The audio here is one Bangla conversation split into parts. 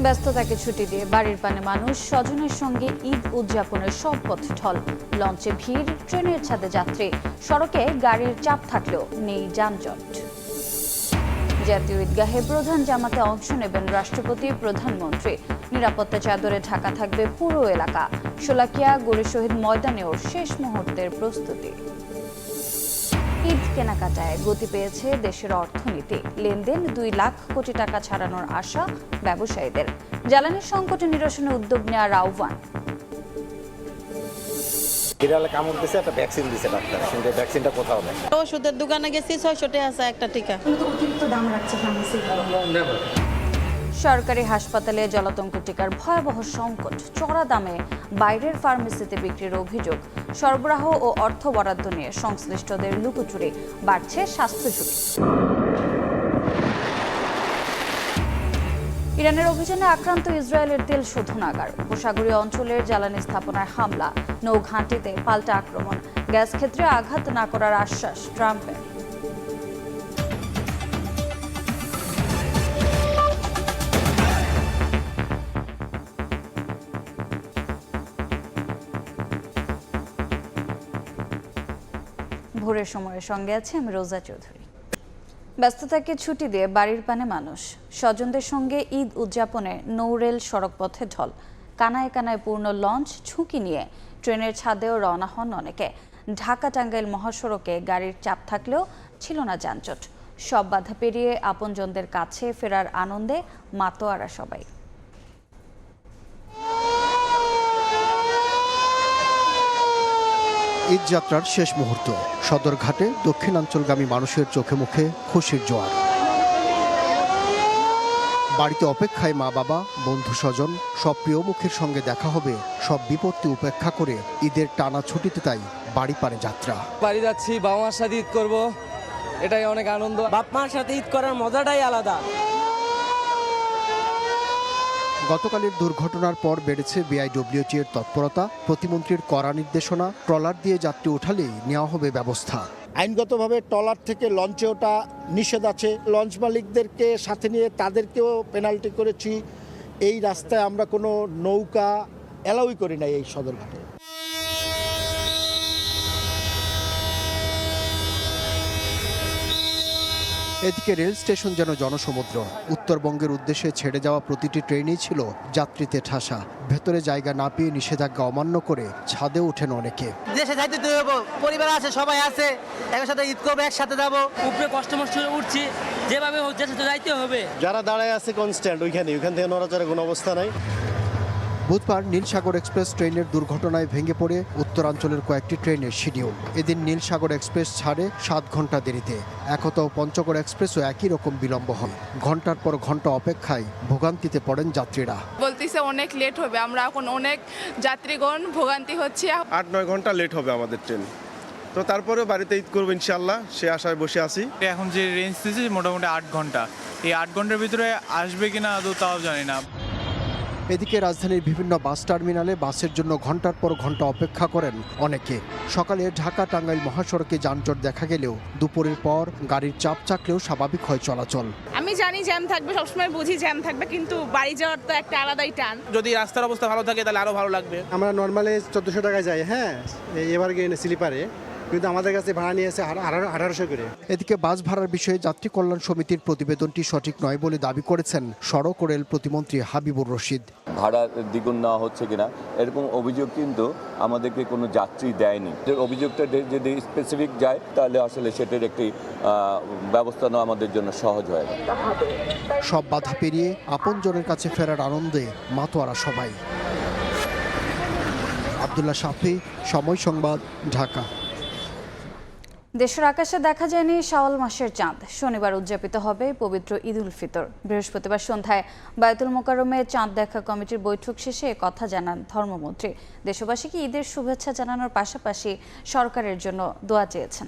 ব্যস্ততাকে ছুটি দিয়ে বাড়ির পানে মানুষ, স্বজনের সঙ্গে ঈদ উদযাপনের সব পথ ঢল। লঞ্চে ভিড়, ট্রেনের ছাদে যাত্রী, সড়কে গাড়ির চাপ থাকলেও নেই যানজট। জাতীয় ঈদগাহে প্রধান জামাতে অংশ নেবেন রাষ্ট্রপতি, প্রধানমন্ত্রী। নিরাপত্তা চাদরে ঢাকা থাকবে পুরো এলাকা। শোলাকিয়া, গড়ে শহীদ ময়দানেও শেষ মুহূর্তের প্রস্তুতি। ঈদ কেনাকাটায় গতি পেয়েছে দেশের অর্থনীতি। লেনদেন 2 লাখ কোটি টাকা ছাড়ানোর আশা ব্যবসায়ীদের। জ্বালানি সংকট নিরসনে উদ্যোগ নেওয়ার আহ্বান। বিড়ালে কামড় দিছে, একটা ভ্যাকসিন দিছে ডাক্তার, কিন্তু ভ্যাকসিনটা কোথাও নেই। ওষুধের দোকানে গেছি 600 টাকা আছে একটা টিকা। অতিরিক্ত দাম রাখছে ফার্মেসি। সরকারি হাসপাতালে জলাতঙ্ক টিকার ভয়াবহ সংকট। চড়া দামে বাইরের ফার্মেসিতে বিক্রির অভিযোগ। সরবরাহ ও অর্থ বরাদ্দ নিয়ে সংশ্লিষ্টদের লুকোচুরি। বাড়ছে স্বাস্থ্য ঝুঁকি। ইরানের অভিযানে আক্রান্ত ইসরায়েলের তেল শোধনাগার। উপসাগরীয় অঞ্চলের জ্বালানি স্থাপনায় হামলা, নৌঘাঁটিতে পাল্টা আক্রমণ। গ্যাস ক্ষেত্রে আঘাত না করার আশ্বাস ট্রাম্পের। ভোরের সময়ের সঙ্গে আছে আমি রোজা চৌধুরী। ব্যস্ততাকে ছুটি দিয়ে বাড়ির পানে মানুষ, স্বজনদের সঙ্গে ঈদ উদযাপনে নৌরেল সড়কপথে ঢল। কানায় কানায় পূর্ণ লঞ্চ, ঝুঁকি নিয়ে ট্রেনের ছাদেও রওনা হন অনেকে। ঢাকা টাঙ্গাইল মহাসড়কে গাড়ির চাপ থাকলেও ছিল না যানজট। সব বাধা পেরিয়ে আপনজনদের কাছে ফেরার আনন্দে মাতোয়ারা সবাই। ঈদ যাত্রার শেষ মুহূর্ত, সদরঘাটে দক্ষিণাঞ্চলগামী মানুষের চোখে মুখে খুশির জোয়ার। বাড়িতে অপেক্ষায় মা বাবা, বন্ধু স্বজন, সব প্রিয় মুখের সঙ্গে দেখা হবে। সব বিপত্তি উপেক্ষা করে ঈদের টানা ছুটিতে তাই বাড়ি পারে যাত্রা। বাড়ি যাচ্ছি, বাবা মার সাথে ঈদ করব, এটাই অনেক আনন্দ। বাপ মার সাথে ঈদ করার মজাটাই আলাদা। গতকালের দুর্ঘটনার পর বেড়েছে বিআইডব্লিউটি এর তৎপরতা। প্রতিমন্ত্রীর কড়া নির্দেশনা, ট্রলার দিয়ে যাত্রী ওঠালেই নেওয়া হবে ব্যবস্থা। আইনগতভাবে ট্রলার থেকে লঞ্চে ওঠা নিষেধ আছে। লঞ্চ মালিকদেরকে সাথে নিয়ে তাদেরকেও পেনাল্টি করেছি। এই রাস্তায় আমরা কোনো নৌকা অ্যালাউই করি না এই সদরঘাটে। এদিকে রেল স্টেশন যেন জনসমুদ্র। উত্তরবঙ্গের উদ্দেশ্যে ছেড়ে যাওয়া প্রতিটি ট্রেনই ছিল যাত্রীতে ঠাসা। ভেতরে জায়গা না পেয়ে নিষেধাজ্ঞা অমান্য করে ছাদে ওঠেন অনেকে। দেশে যাইতে তো হবো, পরিবার আছে, সবাই আছে, একসাথে ঈদ করবো, একসাথে যাবো। উপরে কষ্ট মষ্ট উঠছি, যেভাবে হোক দেশে তো যাইতে হবে। যারা দাঁড়ায় আছে কনস্ট্যান্ট ওইখান থেকে নড়াচড়ার কোনো অবস্থা নাই। বুধবার নীলসাগর এক্সপ্রেস ট্রেনের দুর্ঘটনায় ভেঙে পড়ে উত্তরাঞ্চলের কয়েকটি ট্রেনের শিডিউল। এদিন নীলসাগর এক্সপ্রেস ছাড়ে 7 ঘন্টা দেরিতে। একতা ও পঞ্চগড় এক্সপ্রেসও একই রকম বিলম্ব হয়। ঘন্টার পর ঘন্টা অপেক্ষায় ভোগান্তিতে পড়েন যাত্রীরা। বলতেছে অনেক লেট হবে, আমরা এখন অনেক যাত্রীগণ ভোগান্তি হচ্ছে। 8-9 ঘন্টা লেট হবে আমাদের ট্রেন, তো তারপরেও বাড়িতে ঈদ করবো ইনশাল্লাহ, সে আশায় বসে আছি। এখন যে রেঞ্জ দিয়েছে মোটামুটি 8 ঘন্টা, এই 8 ঘন্টার ভিতরে আসবে কিনা আদৌ তাও জানি না। এদিকে রাজধানীর বিভিন্ন বাস টার্মিনালে বাসের জন্য ঘন্টার পর ঘন্টা অপেক্ষা করেন অনেকে। সকালে ঢাকা টাঙ্গাইল মহাসড়কে যানজট দেখা গেলেও দুপুরের পর গাড়ির চাপ চাকলেও স্বাভাবিক হয় চলাচল। আমি জানি জ্যাম থাকবে, সবসময় বুঝি জ্যাম থাকবে, কিন্তু বাড়ি যাওয়ার তো একটা আলাদাই টান। যদি রাস্তার অবস্থা ভালো থাকে তাহলে আরো ভালো লাগবে। আমরা নর্মালি 1400 টাকায় যাই, হ্যাঁ, এবার গিয়ে স্লিপারে, কিন্তু আমাদের কাছে ভাড়া নিয়েছে 1800 করে। এদিকে বাস ভাড়ার বিষয়ে যাত্রী কল্যাণ সমিতির প্রতিবেদনটি সঠিক নয় বলে দাবি করেছেন সড়ক ও রেল প্রতিমন্ত্রী হাবিবুর রশিদ। ভাড়া দ্বিগুণ নেওয়া হচ্ছে কিনা এরকম অভিযোগ কিন্তু আমাদেরকে কোনো যাত্রী দেয়নি। অভিযোগটা যদি স্পেসিফিক যায় তাহলে আসলে সেটার একটি ব্যবস্থা নেওয়া আমাদের জন্য সহজ হয়। সব বাধা পেরিয়ে আপনজনের কাছে ফেরার আনন্দে মাতোয়ারা সবাই। আব্দুল্লাহ শাফি, সময় সংবাদ, ঢাকা। দেশের আকাশে দেখা যায়নি শাওয়াল মাসের চাঁদ। শনিবার উদযাপিত হবে পবিত্র ঈদ উল ফিতর। বৃহস্পতিবার সন্ধ্যায় বায়তুল মোকাররমে চাঁদ দেখা কমিটির বৈঠক শেষে কথা জানান ধর্মমন্ত্রী। দেশবাসীকে ঈদের শুভেচ্ছা জানানোর পাশাপাশি সরকারের জন্য দোয়া চেয়েছেন।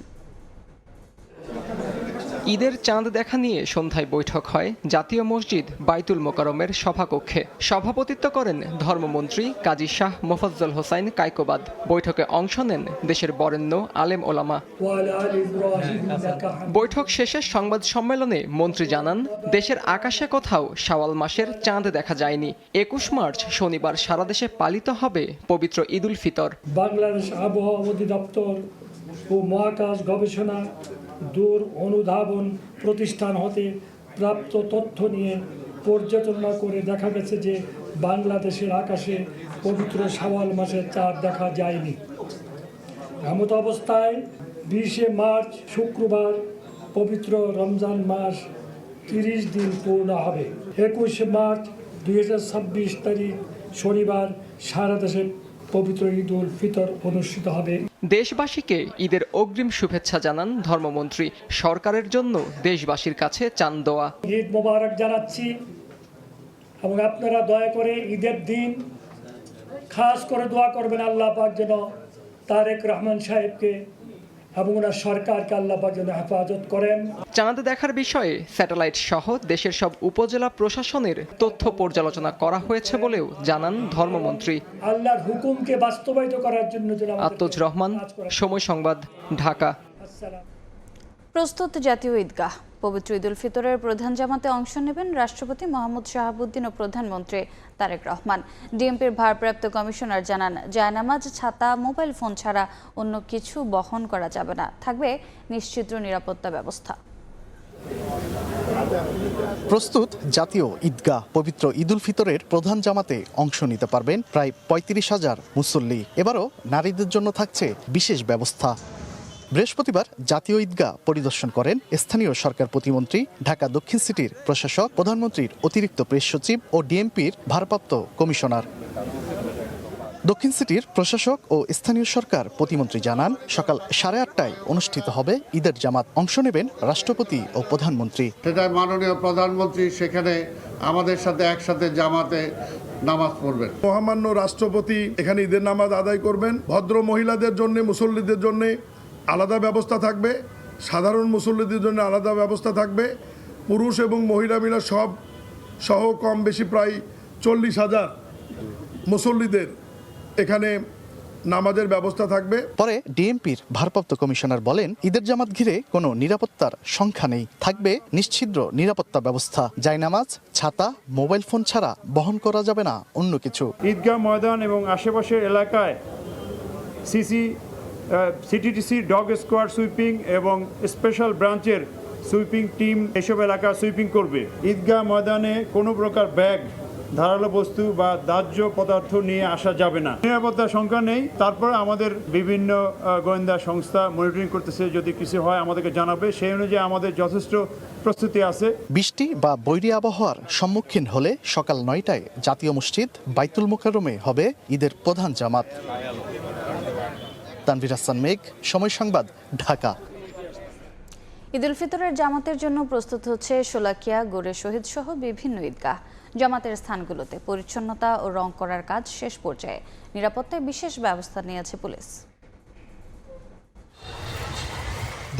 ঈদের চাঁদ দেখা নিয়ে সন্ধ্যায় বৈঠক হয় জাতীয় মসজিদ বাইতুল মোকাররমের সভাকক্ষে। সভাপতিত্ব করেন ধর্মমন্ত্রী কাজী শাহ মোফাজ্জল হোসাইন কায়কোবাদ। বৈঠকে অংশ নেন দেশের বরেণ্য আলেম ওলামা। বৈঠক শেষে সংবাদ সম্মেলনে মন্ত্রী জানান, দেশের আকাশে কোথাও শাওয়াল মাসের চাঁদ দেখা যায়নি। 21 মার্চ শনিবার সারা দেশে পালিত হবে পবিত্র ঈদ উল ফিতর। বাংলাদেশ আবহাওয়া অধিদপ্তর ও মহাকাশ গবেষণা দূর অনুধাবন প্রতিষ্ঠান হতে প্রাপ্ত তথ্য নিয়ে পর্যালোচনা করে দেখা গেছে যে বাংলাদেশের আকাশে পবিত্র শাওয়াল মাসের চাঁদ দেখা যায়নি। এমত অবস্থায় 20 মার্চ শুক্রবার পবিত্র রমজান মাস 30 দিন পূর্ণ হবে। 21 মার্চ 2026 তারিখ শনিবার সারা দেশে পবিত্র ঈদ উল ফিতর অনুষ্ঠিত হবে। দেশবাসীকে ঈদের অগ্রিম শুভেচ্ছা জানান ধর্মমন্ত্রী। সরকারের জন্য দেশবাসীর কাছে চান দোয়া। ঈদ মোবারক জানাচ্ছি এবং আপনারা দয়া করে ঈদের দিন খাস করে দোয়া করবেন আল্লাহ পাক যেন তারেক রহমান সাহেবকে এবং ওনার সরকারকে আল্লাহ পাক যেন হেফাজত করেন। চাঁদ দেখার বিষয়ে স্যাটেলাইট সহ দেশের সব উপজেলা প্রশাসনের তথ্য পর্যালোচনা করা হয়েছে বলেও জানান ধর্মমন্ত্রী। আল্লাহর হুকুমকে বাস্তবায়িত করার জন্য আত্মজ রহমান, সময় সংবাদ, ঢাকা। প্রস্তুত জাতীয় ঈদগাহ। পবিত্র ঈদ উল ফিতরের প্রধান জামাতে অংশ নেবেন রাষ্ট্রপতি মোহাম্মদ শাহাবুদ্দিন ও প্রধানমন্ত্রী তারেক রহমান। ডিএমপির ভারপ্রাপ্ত কমিশনার জানান, জায়নামাজ, ছাতা, মোবাইল ফোন ছাড়া অন্য কিছু বহন করা যাবে না। থাকবে নিশ্চিত নিরাপত্তা ব্যবস্থা। প্রস্তুত জাতীয় ঈদগাহ। পবিত্র ঈদ উল ফিতরের প্রধান জামাতে অংশ নিতে পারবেন প্রায় 35,000 মুসল্লি। এবারও নারীদের জন্য থাকছে বিশেষ ব্যবস্থা। বৃহস্পতিবার জাতীয় ঈদগাহ পরিদর্শন করেন স্থানীয় সরকার প্রতিমন্ত্রী, ঢাকা দক্ষিণ সিটির প্রশাসক, প্রধানমন্ত্রীর অতিরিক্ত প্রেস সচিব ও ডিএমপির ভারপ্রাপ্ত কমিশনার। দক্ষিণ সিটির প্রশাসক ও স্থানীয় সরকার প্রতিমন্ত্রী জানান, সকাল 8:30টায় অনুষ্ঠিত হবে ঈদের জামাত। অংশ নেবেন রাষ্ট্রপতি ও প্রধানমন্ত্রী। সেটা মাননীয় প্রধানমন্ত্রী সেখানে আমাদের সাথে একসাথে জামাতে নামাজ পড়বেন। মহামান্য রাষ্ট্রপতি এখানে ঈদের নামাজ আদায় করবেন। ভদ্র মহিলাদের জন্য, মুসল্লিদের জন্য আলাদা ব্যবস্থা থাকবে, সাধারণ মুসল্লিদের জন্য আলাদা ব্যবস্থা থাকবে। পুরুষ এবং মহিলা মিলে সব সহ কম বেশি প্রায় 40,000 মুসল্লিদের এখানে নামাজের ব্যবস্থা থাকবে। পরে ডিএমপির ভারপ্রাপ্ত কমিশনার বলেন, ঈদের জামাত ঘিরে কোনো নিরাপত্তার সংখ্যা নেই। থাকবে নিশ্ছিদ্র নিরাপত্তা ব্যবস্থা। জায়নামাজ, ছাতা, মোবাইল ফোন ছাড়া বহন করা যাবে না অন্য কিছু। ঈদগাহ ময়দান এবং আশেপাশের এলাকায় সিটিটিসি ডগ স্কোয়াড সুইপিং এবং স্পেশাল ব্রাঞ্চের সুইপিং টিম এসব এলাকা সুইপিং করবে। ঈদগাহ ময়দানে কোনো প্রকার ব্যাগ, ধারালো বস্তু বা দাহ্য পদার্থ নিয়ে আসা যাবে না। নিরাপত্তার সংখ্যা নেই। তারপর আমাদের বিভিন্ন গোয়েন্দা সংস্থা মনিটরিং করতেছে, যদি কিছু হয় আমাদেরকে জানাবে। সেই অনুযায়ী আমাদের যথেষ্ট প্রস্তুতি আছে। বৃষ্টি বা বৈরী আবহাওয়ার সম্মুখীন হলে সকাল 9টায় জাতীয় মসজিদ বাইতুল মোকাররমে হবে ঈদের প্রধান জামাত। তানভীর হাসান মেঘ, সময় সংবাদ, ঢাকা। ঈদ উল ফিতরের জামাতের জন্য প্রস্তুত হচ্ছে শোলাকিয়া, গোরে শহীদ সহ বিভিন্ন ঈদগাহ। জামাতের স্থানগুলোতে পরিচ্ছন্নতা ও রং করার কাজ শেষ পর্যায়ে। নিরাপত্তায় বিশেষ ব্যবস্থা নিয়েছে পুলিশ।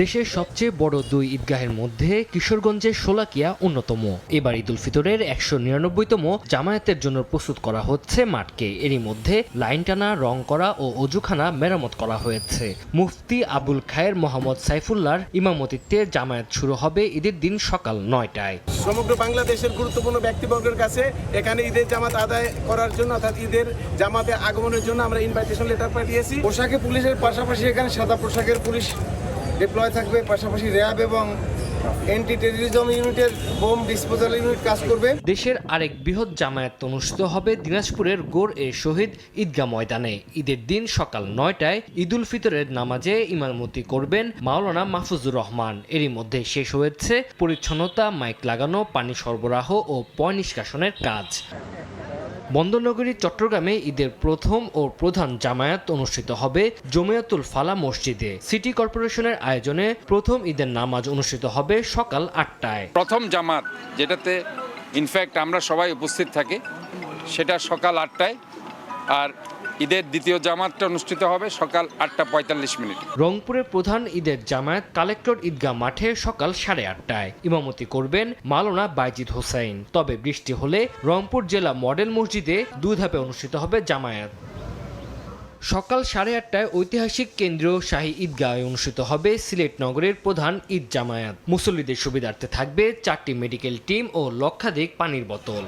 দেশের সবচেয়ে বড় 2 ঈদগাহের মধ্যে কিশোরগঞ্জের শোলাকিয়া অন্যতম। এবার ঈদ উল ফিতরের 199তম জামায়াতের জন্য প্রস্তুত করা হচ্ছে মাঠকে। এরই মধ্যে লাইন টানা, রং করা ও অজুখানা মেরামত করা হয়েছে। মুফতি আবুল খায়ের মোহাম্মদ সাইফুল্লাহর ইমামতিত্বে জামায়াত শুরু হবে ঈদের দিন সকাল 9টায়। সমগ্র বাংলাদেশের গুরুত্বপূর্ণ ব্যক্তিবর্গের কাছে এখানে ঈদের জামাত আদায় করার জন্য, অর্থাৎ ঈদের জামাতে আগমনের জন্য আমরা ইনভাইটেশন লেটার পাঠিয়েছি। পোশাকে পুলিশের পাশাপাশি এখানে সাদা পোশাকের পুলিশ ডিপ্লয় থাকবে, পাশাপাশি র্যাব এবং অ্যান্টি টেররিজম ইউনিটের বোম ডিসপোজাল ইউনিট কাজ করবে। দেশের আরেক বৃহৎ জামায়াত অনুষ্ঠিত হবে দিনাজপুরের গোর-এ শহীদ ঈদগাহ ময়দানে। ঈদের দিন সকাল 9টায় ঈদ উল ফিতরের নামাজে ইমামতি করবেন মাওলানা মাহফুজুর রহমান। এরই মধ্যে শেষ হয়েছে পরিচ্ছন্নতা, মাইক লাগানো, পানি সরবরাহ ও পয় নিষ্কাশনের কাজ। বন্দরনগরী চট্টগ্রামে ঈদের প্রথম ও প্রধান জামায়াত অনুষ্ঠিত হবে জমিয়াতুল ফালা মসজিদে। সিটি কর্পোরেশনের আয়োজনে প্রথম ঈদের নামাজ অনুষ্ঠিত হবে সকাল 8টায়। প্রথম জামাত, যেটাতে ইনফ্যাক্ট আমরা সবাই উপস্থিত থাকি, সেটা সকাল 8টায়। আর ঈদের দ্বিতীয় জামাতটা অনুষ্ঠিত হবে সকাল 8:45। রংপুরের প্রধান ঈদের জামায়াত কালেক্টর ঈদগাহ মাঠে সকাল 8:30টায় ইমামতি করবেন মাওলানা বাইজিদ হোসেন। তবে বৃষ্টি হলে রংপুর জেলা মডেল মসজিদে 2 ধাপে অনুষ্ঠিত হবে জামায়াত। সকাল 8:30টায় ঐতিহাসিক কেন্দ্রীয় শাহী ঈদগাহে অনুষ্ঠিত হবে সিলেট নগরের প্রধান ঈদ জামায়াত। মুসল্লিদের সুবিধার্থে থাকবে 4টি মেডিকেল টিম ও লক্ষাধিক পানির বোতল।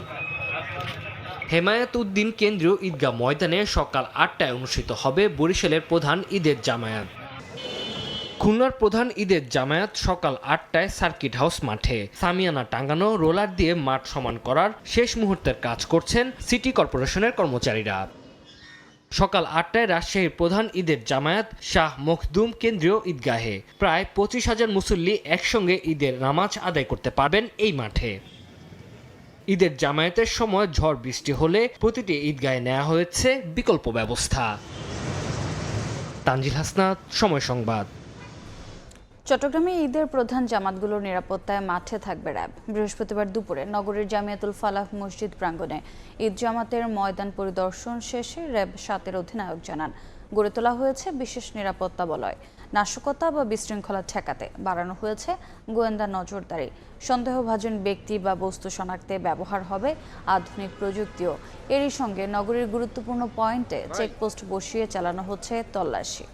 হেমায়েত উদ্দিন কেন্দ্রীয় ঈদগাহ ময়দানে সকাল 8টায় অনুষ্ঠিত হবে বরিশালের প্রধান ঈদের জামায়াত। খুলনার প্রধান ঈদের জামায়াত সকাল 8টায় সার্কিট হাউস মাঠে। সামিয়ানা টাঙ্গানো রোলার দিয়ে মাঠ সমান করার শেষ মুহূর্তের কাজ করছেন সিটি কর্পোরেশনের কর্মচারীরা। সকাল 8টায় রাজশাহীর প্রধান ঈদের জামায়াত শাহ মখদুম কেন্দ্রীয় ঈদগাহে। প্রায় 25,000 মুসল্লি একসঙ্গে ঈদের নামাজ আদায় করতে পারবেন এই মাঠে। ঈদের জামায়াতের সময় ঝড় বৃষ্টি হলে প্রতিটি ঈদগাহে নেওয়া হয়েছে বিকল্প ব্যবস্থা। তানজিল হাসনাত, সময় সংবাদ। চট্টগ্রামে ঈদের প্রধান জামাতগুলোর নিরাপত্তায় মাঠে থাকবে র্যাব। বৃহস্পতিবার দুপুরে নগরের জামিয়াতুল ফালাহ মসজিদ প্রাঙ্গণে ঈদ জামাতের ময়দান পরিদর্শন শেষে র্যাব 7-এর অধিনায়ক জানান, গড়ে তোলা হয়েছে বিশেষ নিরাপত্তা বলয়। নাশকতা বা বিশৃঙ্খলা ঠেকাতে বাড়ানো হয়েছে গোয়েন্দা নজরদারি। সন্দেহভাজন ব্যক্তি বা বস্তু শনাক্তে ব্যবহার হবে আধুনিক প্রযুক্তিও। এরই সঙ্গে নগরীর গুরুত্বপূর্ণ পয়েন্টে চেকপোস্ট বসিয়ে চালানো হচ্ছে তল্লাশি।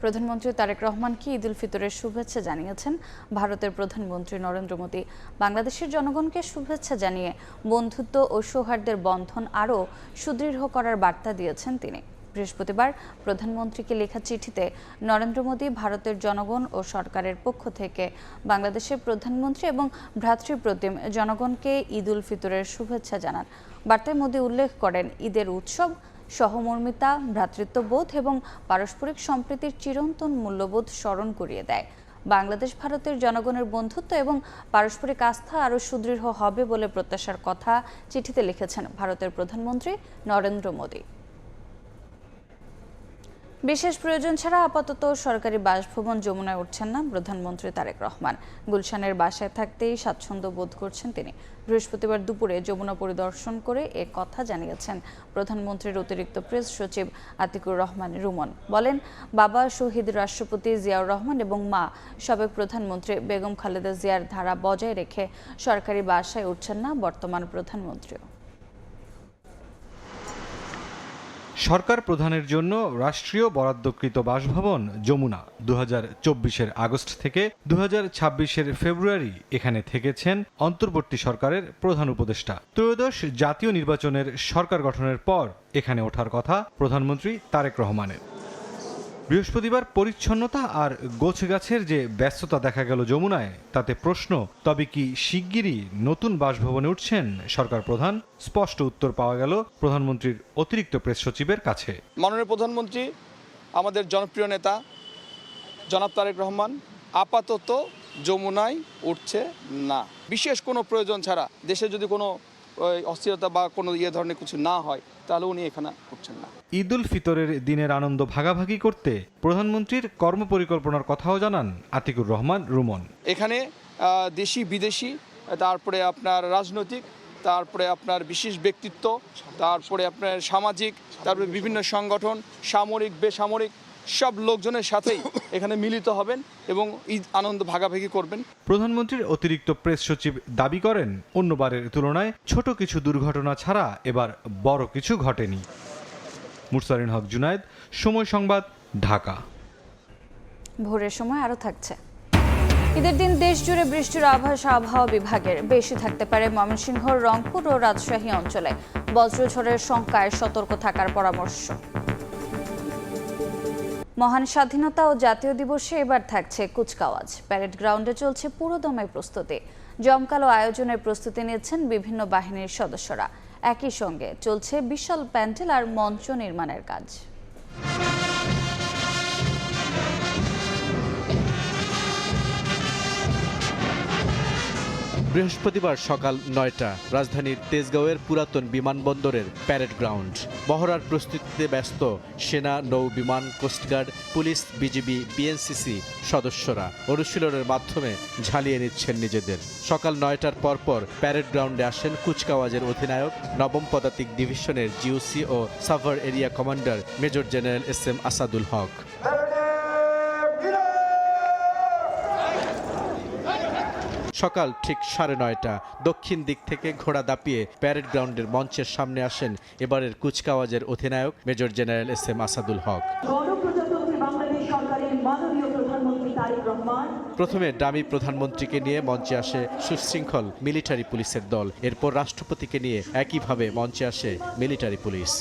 প্রধানমন্ত্রী তারেক রহমান কি ঈদ উল ফিতরের শুভেচ্ছা জানিয়েছেন ভারতের প্রধানমন্ত্রী নরেন্দ্র মোদী। বাংলাদেশের জনগণকে শুভেচ্ছা জানিয়ে বন্ধুত্ব ও সৌহার্দ্যের বন্ধন আরও সুদৃঢ় করার বার্তা দিয়েছেন তিনি। বৃহস্পতিবার প্রধানমন্ত্রীকে লেখা চিঠিতে নরেন্দ্র মোদী ভারতের জনগণ ও সরকারের পক্ষ থেকে বাংলাদেশের প্রধানমন্ত্রী এবং ভ্রাতৃপ্রতিম জনগণকে ঈদ উল ফিতরের শুভেচ্ছা জানান। বার্তায় মোদী উল্লেখ করেন, ঈদের উৎসব সহমর্মিতা, ভ্রাতৃত্ববোধ এবং পারস্পরিক সম্প্রীতির চিরন্তন মূল্যবোধ স্মরণ করিয়ে দেয়। বাংলাদেশ ভারতের জনগণের বন্ধুত্ব এবং পারস্পরিক আস্থা আরও সুদৃঢ় হবে বলে প্রত্যাশার কথা চিঠিতে লিখেছেন ভারতের প্রধানমন্ত্রী নরেন্দ্র মোদী। বিশেষ প্রয়োজন ছাড়া আপাতত সরকারি বাসভবন যমুনায় উঠছেন না প্রধানমন্ত্রী তারেক রহমান। গুলশানের বাসায় থাকতেই স্বাচ্ছন্দ্য বোধ করছেন তিনি। বৃহস্পতিবার দুপুরে যমুনা পরিদর্শন করে এ কথা জানিয়েছেন প্রধানমন্ত্রীর অতিরিক্ত প্রেস সচিব আতিকুর রহমান রুমন। বলেন, বাবা শহীদ রাষ্ট্রপতি জিয়াউর রহমান এবং মা সাবেক প্রধানমন্ত্রী বেগম খালেদা জিয়ার ধারা বজায় রেখে সরকারি বাসায় উঠছেন না বর্তমান প্রধানমন্ত্রীও। সরকার প্রধানের জন্য রাষ্ট্রীয় বরাদ্দকৃত বাসভবন যমুনা 2024-এর আগস্ট থেকে 2026-এর ফেব্রুয়ারি এখানে থেকেছেন অন্তর্বর্তী সরকারের প্রধান উপদেষ্টা। ত্রয়োদশ জাতীয় নির্বাচনের সরকার গঠনের পর এখানে ওঠার কথা প্রধানমন্ত্রী তারেক রহমানের। বৃহস্পতিবার পরিচ্ছন্নতা আর গোছগাছের যে ব্যস্ততা দেখা গেল যমুনায়, তাতে প্রশ্ন, তবে কি শিগগিরই নতুন বাসভবনে উঠছেন সরকার প্রধান? স্পষ্ট উত্তর পাওয়া গেল প্রধানমন্ত্রীর অতিরিক্ত প্রেস সচিবের কাছে। মাননীয় প্রধানমন্ত্রী, আমাদের জনপ্রিয় নেতা জনাব তারেক রহমান আপাতত যমুনায় উঠছে না। বিশেষ কোনো প্রয়োজন ছাড়া, দেশে যদি কোনো অস্থিরতা বা কোনো ধরনের কিছু না হয়, তাহলে উনি এখানে উঠছেন না। ঈদ উল ফিতরের দিনের আনন্দ ভাগাভাগি করতে প্রধানমন্ত্রীর কর্মপরিকল্পনার কথাও জানান আতিকুর রহমান রুমন। এখানে দেশি বিদেশি, তারপরে আপনার রাজনৈতিক, তারপরে আপনার বিশেষ ব্যক্তিত্ব, তারপরে আপনার সামাজিক, তারপরে বিভিন্ন সংগঠন, সামরিক বেসামরিক সব লোকজনের সাথেই এখানে মিলিত হবেন এবং ঈদ আনন্দ ভাগাভাগি করবেন। প্রধানমন্ত্রীর অতিরিক্ত প্রেস সচিব দাবি করেন, অন্যবারের তুলনায় ছোট কিছু দুর্ঘটনা ছাড়া এবার বড় কিছু ঘটেনি। মুরসালিন হক জুনায়েদ, সময় সংবাদ, ঢাকা। ভোরের সময় আরও থাকছে। ঈদের দিন দেশ জুড়ে বৃষ্টির আভাস আবহাওয়া বিভাগের। বেশি থাকতে পারে ময়মনসিংহ, রংপুর ও রাজশাহী অঞ্চলে। বজ্রঝড়ের শঙ্কায় সতর্ক থাকার পরামর্শ। মহান স্বাধীনতা ও জাতীয় দিবসে এবার থাকছে কুচকাওয়াজ। প্যারেড গ্রাউন্ডে চলছে পুরোদমে প্রস্তুতি। জমকালো আয়োজনের প্রস্তুতি নিচ্ছেন বিভিন্ন বাহিনীর সদস্যরা। একই সঙ্গে চলছে বিশাল প্যান্ডেল আর মঞ্চ নির্মাণের কাজ। বৃহস্পতিবার সকাল ৯টা রাজধানীর তেজগাঁওয়ের পুরাতন বিমানবন্দরের প্যারেড গ্রাউন্ড। মহড়ার প্রস্তুতিতে ব্যস্ত সেনা, নৌ বিমান, কোস্টগার্ড, পুলিশ, বিজিবি, বিএনসিসি সদস্যরা অনুশীলনের মাধ্যমে ঝালিয়ে নিচ্ছেন নিজেদের। সকাল ৯টার পরপর প্যারেড গ্রাউন্ডে আসেন কুচকাওয়াজের অধিনায়ক, নবম পদাতিক ডিভিশনের জিওসি ও Savar area commander major general SM Asadul Haque. সকাল ঠিক ৯:৩০ দক্ষিণ দিক থেকে ঘোড়া দাপিয়ে প্যারেড গ্রাউন্ডের মঞ্চের সামনে আসেন এবারের কুচকাওয়াজের অধিনায়ক মেজর জেনারেল SM আসাদুল হক। প্রথমে ডামি প্রধানমন্ত্রীকে নিয়ে মঞ্চে আসে সুশৃঙ্খল মিলিটারি পুলিশের দল। এরপর রাষ্ট্রপতিকে নিয়ে একইভাবে মঞ্চে আসে মিলিটারি পুলিশ।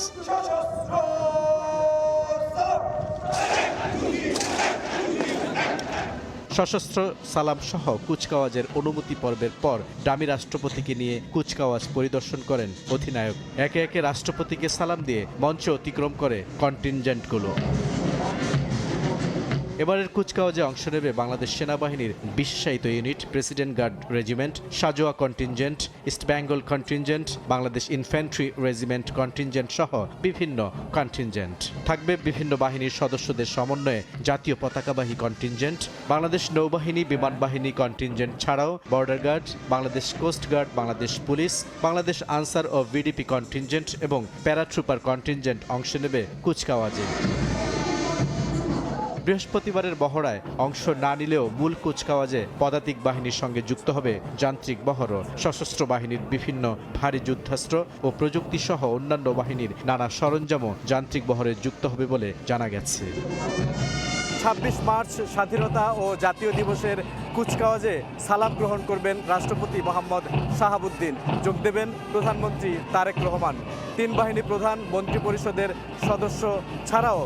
সশস্ত্র সালাম সহ কুচকাওয়াজের অনুমতি পর্বের পর ডামি রাষ্ট্রপতিকে নিয়ে কুচকাওয়াজ পরিদর্শন করেন অধিনায়ক। একে একে রাষ্ট্রপতিকে সালাম দিয়ে মঞ্চ অতিক্রম করে কন্টিনজেন্টগুলো। এবারের কুচকাওয়াজে অংশ নেবে বাংলাদেশ সেনাবাহিনীর বিশেষায়িত ইউনিট, প্রেসিডেন্ট গার্ড রেজিমেন্ট, সাজোয়া contingent, East Bengal contingent, Bangladesh Infantry Regiment contingent সহ বিভিন্ন কন্টিনজেন্ট। থাকবে বিভিন্ন বাহিনীর সদস্যদের সমন্বয়ে জাতীয় পতাকাবাহী কন্টিনজেন্ট, বাংলাদেশ নৌবাহিনী, বিমান বাহিনী কন্টিনজেন্ট ছাড়াও border guard, Bangladesh coast guard, Bangladesh police, Bangladesh Ansar ও ভিডিপি কন্টিনজেন্ট এবং প্যারাট্রুপার কন্টিনজেন্ট অংশ নেবে কুচকাওয়াজে। বৃহস্পতিবারের মহড়ায় অংশ না নিলেও মূল কুচকাওয়াজে পদাতিক বাহিনীর সঙ্গে যুক্ত হবে যান্ত্রিক বহরও। সশস্ত্র বাহিনীর বিভিন্ন ভারী যুদ্ধাস্ত্র ও প্রযুক্তি সহ অন্যান্য বাহিনীর নানা সরঞ্জামও যান্ত্রিক বহরে যুক্ত হবে বলে জানা গেছে। ২৬ মার্চ স্বাধীনতা ও জাতীয় দিবসের কুচকাওয়াজে সালাম গ্রহণ করবেন রাষ্ট্রপতি মোহাম্মদ শাহাবুদ্দিন। যোগ দেবেন প্রধানমন্ত্রী তারেক রহমান। ৩ বাহিনী প্রধান, মন্ত্রিপরিষদের সদস্য ছাড়াও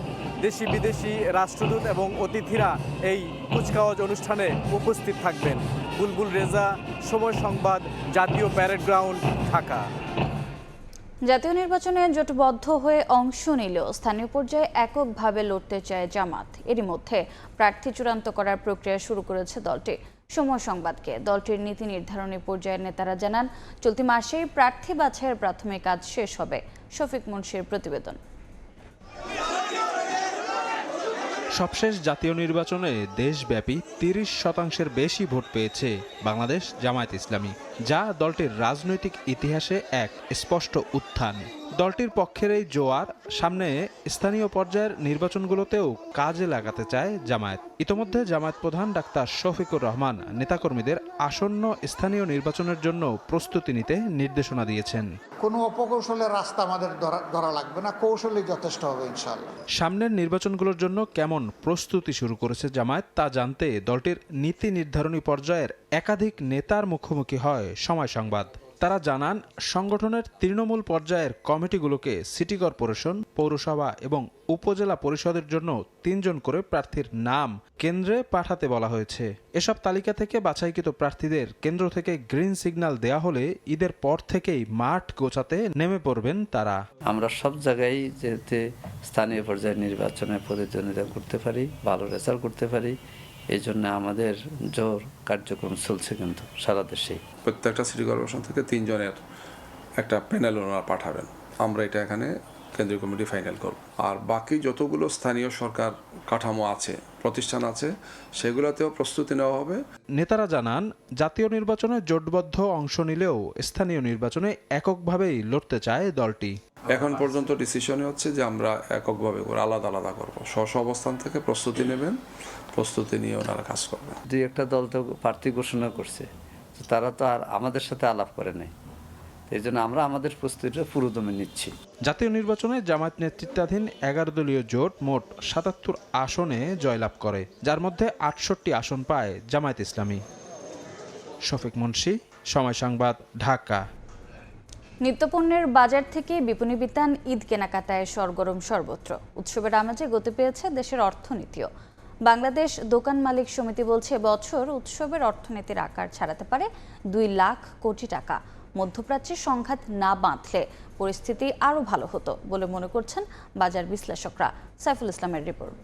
দেশি বিদেশি রাষ্ট্রদূত এবং অতিথিরা এই কুচকাওয়াজ অনুষ্ঠানে উপস্থিত থাকবেন। বুলবুল রেজা, সময় সংবাদ, জাতীয় প্যারেড গ্রাউন্ড, ঢাকা। জাতীয় নির্বাচনে জোটবদ্ধ হয়ে অংশ নিলেও স্থানীয় পর্যায়ে এককভাবে লড়তে চায় জামাত। এরই মধ্যে প্রার্থী চূড়ান্ত করার প্রক্রিয়া শুরু করেছে দলটি। সময় সংবাদকে দলটির নীতি নির্ধারণী পর্যায়ের নেতারা জানান, চলতি মাসেই প্রার্থী বাছাইয়ের প্রাথমিক কাজ শেষ হবে। শফিক মুন্সির প্রতিবেদন। সবশেষ জাতীয় নির্বাচনে দেশব্যাপী ৩০% বেশি ভোট পেয়েছে বাংলাদেশ জামায়াত ইসলামী, যা দলটির রাজনৈতিক ইতিহাসে এক স্পষ্ট উত্থান। দলটির পক্ষের এই জোয়ার সামনে স্থানীয় পর্যায়ের নির্বাচনগুলোতেও কাজে লাগাতে চায় জামায়াত। ইতোমধ্যে জামায়াত প্রধান ডাক্তার শফিকুর রহমান নেতাকর্মীদের আসন্ন স্থানীয় নির্বাচনের জন্য প্রস্তুতি নিতে নির্দেশনা দিয়েছেন। কোনো অপকৌশলের রাস্তা আমাদের ধরা লাগবে না, কৌশলই যথেষ্ট হবে ইনশাআল্লাহ। সামনের নির্বাচনগুলোর জন্য কেমন প্রস্তুতি শুরু করেছে জামায়াত তা জানতে দলটির নীতি নির্ধারণী পর্যায়ের একাধিক নেতার মুখোমুখি হয় সময় সংবাদ। তারা জানান, সংগঠনের তৃণমূল পর্যায়ের কমিটিগুলোকে সিটি কর্পোরেশন, পৌরসভা এবং উপজেলা পরিষদের জন্য ৩ জন করে প্রার্থীর নাম কেন্দ্রে পাঠাতে বলা হয়েছে। এসব তালিকা থেকে বাছাইকৃত প্রার্থীদের কেন্দ্র থেকে গ্রিন সিগন্যাল দেয়া হলে ঈদের পর থেকেই মাঠ গোছাতে নেমে পড়বেন তারা। আমরা সব জায়গায় যেতে স্থানীয় পর্যায়ে নির্বাচনে প্রতিদ্বন্দ্বিতা করতে পারি, ভালো রেজাল্ট করতে পারি, এই জন্য আমাদের জোর কার্যক্রম চলছে কিন্তু সারা দেশে। প্রত্যেকটা সিটি কর্পোরেশন থেকে 3 জনের একটা প্যানেল ওনারা পাঠাবেন। আমরা এটা এখানে কেন্দ্রীয় কমিটি ফাইনাল করব। আর বাকি যতগুলো স্থানীয় সরকার কাঠামো আছে, প্রতিষ্ঠান আছে, সেগুলোতেও প্রস্তুতি নেওয়া হবে। নেতারা জানান, জাতীয় নির্বাচনে জোটবদ্ধ অংশ নিলেও স্থানীয় নির্বাচনে এককভাবেই লড়তে চায় দলটি। এখন পর্যন্ত ডিসিশনে হচ্ছে যে আমরা এককভাবে করে আলাদা আলাদা করবো। স্ব অবস্থান থেকে প্রস্তুতি নেবেন, প্রস্তুতি নিয়ে ওনারা কাজ করবেন। 2-1টা দল তো প্রার্থী ঘোষণা করছে, তারা তো আর আমাদের সাথে আলাপ করে নাই, এই জন্য আমরা আমাদের প্রস্তুতিটা পুরোদমে নিচ্ছি। জাতীয় নির্বাচনে জামায়াত নেতৃত্বাধীন 11 দলীয় জোট মোট 77 আসনে জয়লাভ করে, যার মধ্যে 68 আসন পায় জামায়াত ইসলামী। শফিক মুন্সি, সময় সংবাদ, ঢাকা। নিত্যপণ্যের বাজার থেকে বিপণিবিতান ঈদ কেনাকাটায় সরগরম সর্বত্র। উৎসবের আমেজে গতি পেয়েছে দেশের অর্থনীতিও। বাংলাদেশ দোকান মালিক সমিতি বলছে, বছর উৎসবের অর্থনীতির আকার ছাড়াতে পারে 2 লাখ কোটি টাকা। মধ্যপ্রাচ্যে সংঘাত না বাঁধলে পরিস্থিতি আরও ভালো হতো বলে মনে করছেন বাজার বিশ্লেষকরা। সাইফুল ইসলামের রিপোর্ট।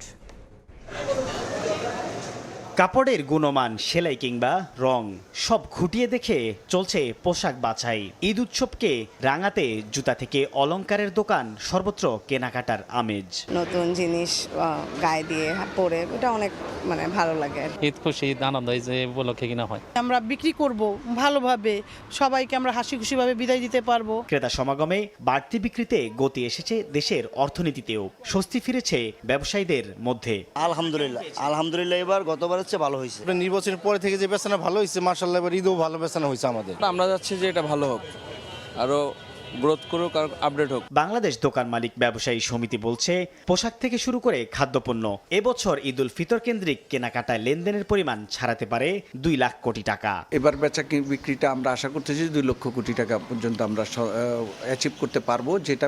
কাপড়ের গুণমান, সেলাই কিংবা রং সব খুঁটিয়ে দেখে চলছে পোশাক বাছাই। ঈদ উৎসবকে রাঙাতে জুতা থেকে অলংকারের দোকান, সর্বত্র কেনাকাটার আমেজ। নতুন জিনিস গায়ে দিয়ে পরে এটা অনেক ভালো লাগে। ঈদ খুশি, ঈদ আনন্দ, এই যে উপলক্ষে কিনা হয়। আমরা বিক্রি করব ভালোভাবে, সবাইকে আমরা হাসি খুশিভাবে বিদায় দিতে পারবো। ক্রেতা সমাগমে বাড়তি বিক্রিতে গতি এসেছে দেশের অর্থনীতিতেও, স্বস্তি ফিরেছে ব্যবসায়ীদের মধ্যে। আলহামদুলিল্লাহ এবার গতবারের চেয়ে ভালো হয়েছে। নির্বাচনের পরে থেকে যে বেচানা ভালো হয়েছে, মাশাআল্লাহ এবার ঈদও ভালো বেচানা হয়েছে আমাদের। আমরা যাচ্ছি যে এটা ভালো হোক, আরো গ্রোথ করুক আর আপডেট হোক। বাংলাদেশ দোকান মালিক ব্যবসায়ী সমিতি বলছে, পোশাক থেকে শুরু করে খাদ্যপণ্য এবছর ঈদ উল ফিতর কেন্দ্রিক কেনাকাটায় লেনদেনের পরিমাণ ছাড়াতে পারে 2 লাখ কোটি টাকা। এবার বেচা বিক্রিটা আমরা আশা করতেছি 2 লক্ষ কোটি টাকা পর্যন্ত আমরা অ্যাচিভ করতে পারবো, যেটা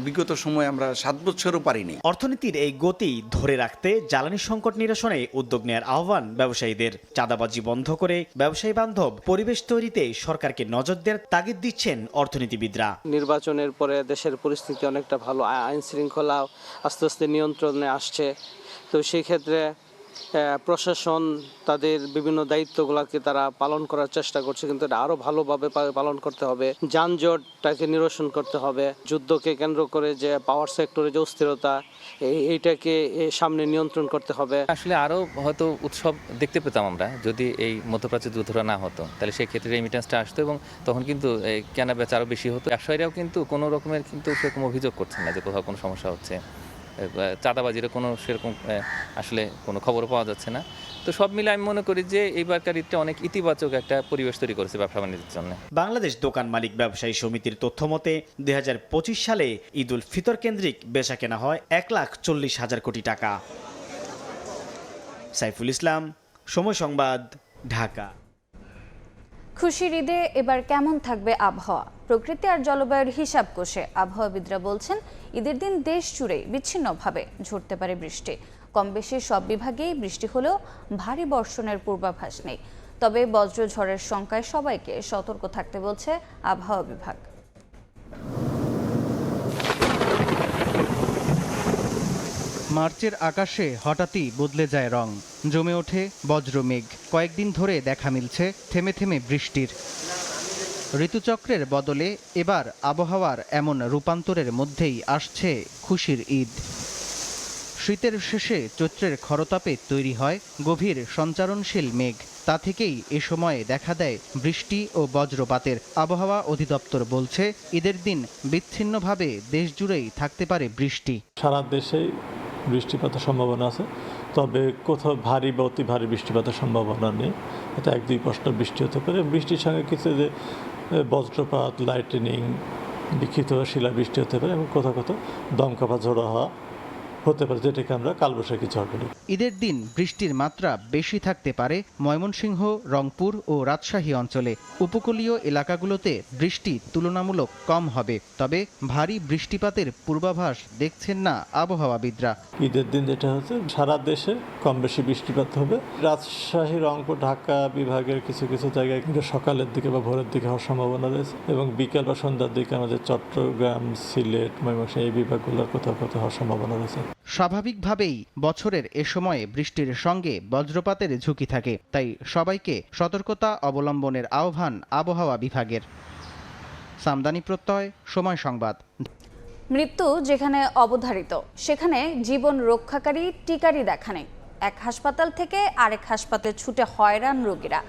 বিগত সময়ে আমরা 7 বছরও পারিনি। অর্থনীতির এই গতি ধরে রাখতে জ্বালানি সংকট নিরসনে উদ্যোগ নেওয়ার আহ্বান ব্যবসায়ীদের। চাঁদাবাজি বন্ধ করে ব্যবসায়ী বান্ধব পরিবেশ তৈরিতে সরকারকে নজর দেওয়ার তাগিদ দিচ্ছেন অর্থনীতিবিদ। নির্বাচনের পরে দেশের পরিস্থিতি অনেকটা ভালো, আইন শৃঙ্খলা আস্তে আস্তে নিয়ন্ত্রণে আসছে। তো সেই ক্ষেত্রে প্রশাসন তাদের বিভিন্ন দায়িত্বগুলোকে তারা পালন করার চেষ্টা করছে, কিন্তু এটা আরো ভালোভাবে পালন করতে হবে। যানজটটাকে নিরসন করতে হবে। যুদ্ধকে কেন্দ্র করে যে পাওয়ার সেক্টরে যে অস্থিরতা, এইটাকে সামনে নিয়ন্ত্রণ করতে হবে। আসলে আরো হয়তো উৎসব দেখতে পেতাম আমরা যদি এই মধ্যপ্রাচ্যের যুদ্ধটা না হতো, তাহলে সেই ক্ষেত্রে রেমিটেন্সটা আসতো এবং তখন কিন্তু কেনা বেচা আরো বেশি হতো। ব্যবসায়ীরাও কিন্তু কোনো রকমের কিন্তু সেরকম অভিযোগ করছেন না যে কোথাও কোনো সমস্যা হচ্ছে, চাঁদাবাজির কোনো সেরকম আসলে কোনো খবর পাওয়া যাচ্ছে না। তো সব মিলে আমি মনে করি যে এইবারকার ঈদটা অনেক ইতিবাচক একটা পরিবেশ তৈরি করেছে ব্যবসা বাণিজ্যের জন্য। বাংলাদেশ দোকান মালিক ব্যবসায়ী সমিতির তথ্য মতে 2025 সালে ঈদ উল ফিতর কেন্দ্রিক বেচা কেনা হয় 1,40,000 কোটি টাকা। সাইফুল ইসলাম, সময় সংবাদ, ঢাকা। খুশির ঈদে এবার কেমন থাকবে আবহাওয়া? প্রকৃতি আর জলবায়ুর হিসাব কষে আবহাওয়াবিদরা বলছেন, ঈদের দিন দেশ জুড়ে বিচ্ছিন্নভাবে ঝরতে পারে বৃষ্টি। কম বেশি সব বিভাগেই বৃষ্টি হলেও ভারী বর্ষণের পূর্বাভাস নেই। তবে বজ্রঝড়ের শঙ্কায় সবাইকে সতর্ক থাকতে বলছে আবহাওয়া বিভাগ। মার্চের আকাশে হঠাৎই বদলে যায় রং, জমে ওঠে বজ্রমেঘ। কয়েকদিন ধরে দেখা মিলছে থেমে থেমে বৃষ্টির। ঋতুচক্রের বদলে এবার আবহাওয়ার এমন রূপান্তরের মধ্যেই আসছে খুশির ঈদ। শীতের শেষে চৈত্রের খরতাপে তৈরি হয় গভীর সঞ্চারণশীল মেঘ। তা থেকেই এ সময়ে দেখা দেয় বৃষ্টি ও বজ্রপাতের। আবহাওয়া অধিদপ্তর বলছে, ঈদের দিন বিচ্ছিন্নভাবে দেশ জুড়েই থাকতে পারে বৃষ্টি। সারা দেশেই বৃষ্টিপাতের সম্ভাবনা আছে, তবে কোথাও ভারী বা অতি ভারী বৃষ্টিপাতের সম্ভাবনা নেই। এটা 1-2% বৃষ্টি হতে পারে। বৃষ্টির সঙ্গে কিছু যে বজ্রপাত, লাইটেনিং, বিক্ষিপ্ত শিলাবৃষ্টি হতে পারে এবং কোথাও কোথাও দমকা বা ঝোড়ো হওয়া হতে পারে, যেটাকে আমরা কালবৈশাখী ঝড় বলি। ঈদের দিন বৃষ্টির মাত্রা বেশি থাকতে পারে ময়মনসিংহ, রংপুর ও রাজশাহী অঞ্চলে। উপকূলীয় এলাকাগুলোতে বৃষ্টি তুলনামূলক কম হবে, তবে ভারী বৃষ্টিপাতের পূর্বাভাস দেখছেন না আবহাওয়াবিদরা। ঈদের দিন যেটা হচ্ছে সারা দেশে কম বেশি বৃষ্টিপাত হবে। রাজশাহী, রংপুর, ঢাকা বিভাগের কিছু কিছু জায়গায় কিন্তু সকালের দিকে বা ভোরের দিকে হওয়ার সম্ভাবনা রয়েছে এবং বিকেল বা সন্ধ্যার দিকে আমাদের চট্টগ্রাম, সিলেট, ময়মনসিংহ এই বিভাগগুলোর কোথাও কোথাও হওয়ার সম্ভাবনা রয়েছে। স্বাভাবিকভাবেই বছরের এ সময়ে বৃষ্টির সঙ্গে বজ্রপাতের ঝুঁকি থাকে, তাই সবাইকে সতর্কতা অবলম্বনের আহ্বান আবহাওয়া বিভাগের। সামদানি প্রত্যয়, সময় সংবাদ। মৃত্যু যেখানে অবধারিত, সেখানে জীবন রক্ষাকারী টিকারই দেখা নেই। এক হাসপাতাল থেকে আরেক হাসপাতালে ছুটে হয়রান রোগীরা।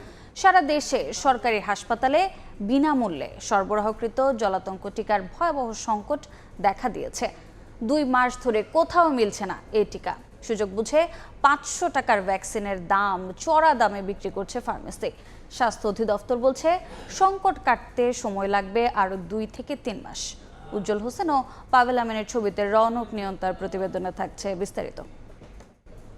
সারা দেশে সরকারি হাসপাতালে বিনামূল্যে সরবরাহকৃত জলাতঙ্ক টিকার ভয়াবহ সংকট দেখা দিয়েছে। 2 মাস ধরে কোথাও মিলছে না এই টিকা। সুযোগ বুঝে 500 টাকার ভ্যাকসিনের দাম চড়া দামে বিক্রি করছে ফার্মেসি। স্বাস্থ্য অধিদপ্তর বলছে, সংকট কাটতে সময় লাগবে আরও 2 থেকে 3 মাস। উজ্জ্বল হোসেন ও পাভেল আমিনের ছবিতে রৌনক নিয়ন্তার প্রতিবেদনে থাকছে বিস্তারিত।